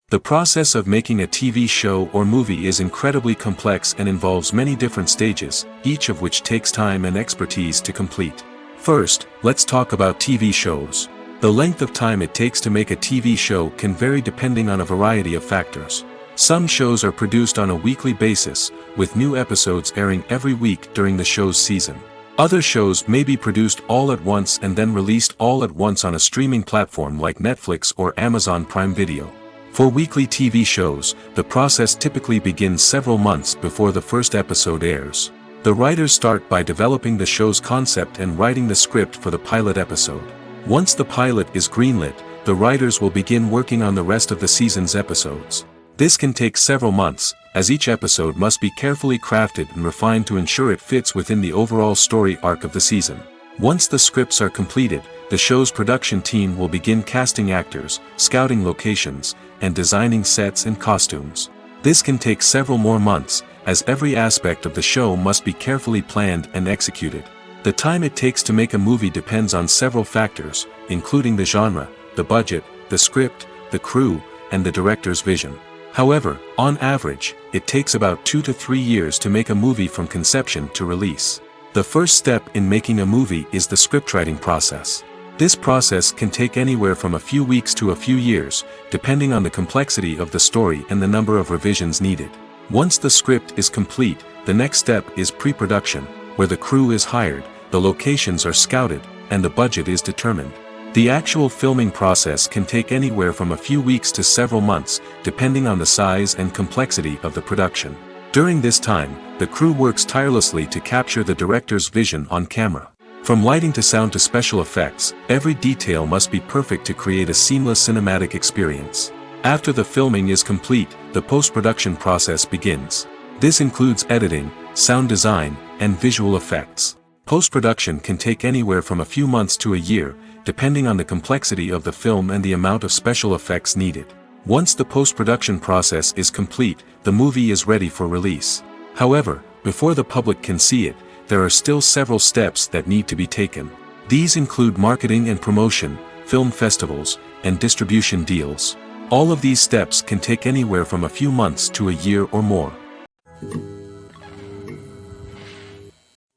The process of making a TV show or movie is incredibly complex and involves many different stages, each of which takes time and expertise to complete. First, let's talk about TV shows. The length of time it takes to make a TV show can vary depending on a variety of factors. Some shows are produced on a weekly basis, with new episodes airing every week during the show's season. Other shows may be produced all at once and then released all at once on a streaming platform like Netflix or Amazon Prime Video. For weekly TV shows, the process typically begins several months before the first episode airs. The writers start by developing the show's concept and writing the script for the pilot episode. Once the pilot is greenlit, the writers will begin working on the rest of the season's episodes. This can take several months, as each episode must be carefully crafted and refined to ensure it fits within the overall story arc of the season. Once the scripts are completed, the show's production team will begin casting actors, scouting locations, and designing sets and costumes. This can take several more months, as every aspect of the show must be carefully planned and executed. The time it takes to make a movie depends on several factors, including the genre, the budget, the script, the crew, and the director's vision. However, on average, it takes about 2 to 3 years to make a movie from conception to release. The first step in making a movie is the scriptwriting process. This process can take anywhere from a few weeks to a few years, depending on the complexity of the story and the number of revisions needed. Once the script is complete, the next step is pre-production, where the crew is hired, the locations are scouted, and the budget is determined. The actual filming process can take anywhere from a few weeks to several months, depending on the size and complexity of the production. During this time, the crew works tirelessly to capture the director's vision on camera. From lighting to sound to special effects, every detail must be perfect to create a seamless cinematic experience. After the filming is complete, the post-production process begins. This includes editing, sound design, and visual effects. Post-production can take anywhere from a few months to a year, depending on the complexity of the film and the amount of special effects needed. Once the post-production process is complete, the movie is ready for release. However, before the public can see it, there are still several steps that need to be taken. These include marketing and promotion, film festivals, and distribution deals. All of these steps can take anywhere from a few months to a year or more.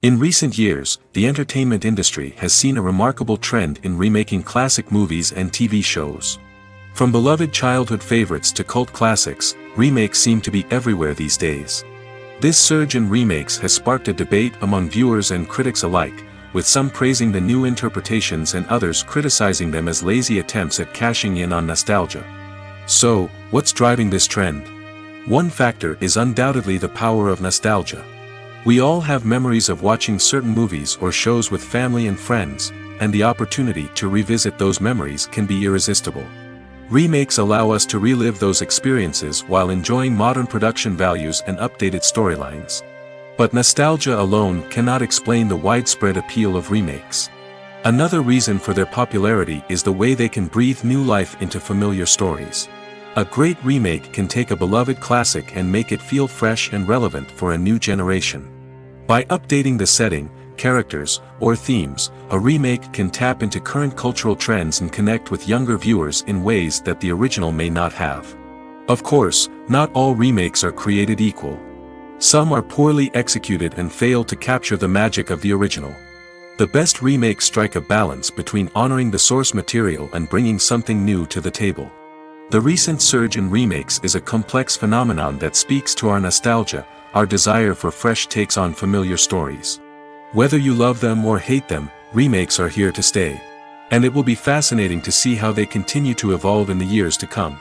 In recent years, the entertainment industry has seen a remarkable trend in remaking classic movies and TV shows. From beloved childhood favorites to cult classics, remakes seem to be everywhere these days. This surge in remakes has sparked a debate among viewers and critics alike, with some praising the new interpretations and others criticizing them as lazy attempts at cashing in on nostalgia. So, what's driving this trend? One factor is undoubtedly the power of nostalgia. We all have memories of watching certain movies or shows with family and friends, and the opportunity to revisit those memories can be irresistible. Remakes allow us to relive those experiences while enjoying modern production values and updated storylines. But nostalgia alone cannot explain the widespread appeal of remakes. Another reason for their popularity is the way they can breathe new life into familiar stories. A great remake can take a beloved classic and make it feel fresh and relevant for a new generation. By updating the setting, characters, or themes, a remake can tap into current cultural trends and connect with younger viewers in ways that the original may not have. Of course, not all remakes are created equal. Some are poorly executed and fail to capture the magic of the original. The best remakes strike a balance between honoring the source material and bringing something new to the table. The recent surge in remakes is a complex phenomenon that speaks to our nostalgia, our desire for fresh takes on familiar stories. Whether you love them or hate them, remakes are here to stay. And it will be fascinating to see how they continue to evolve in the years to come.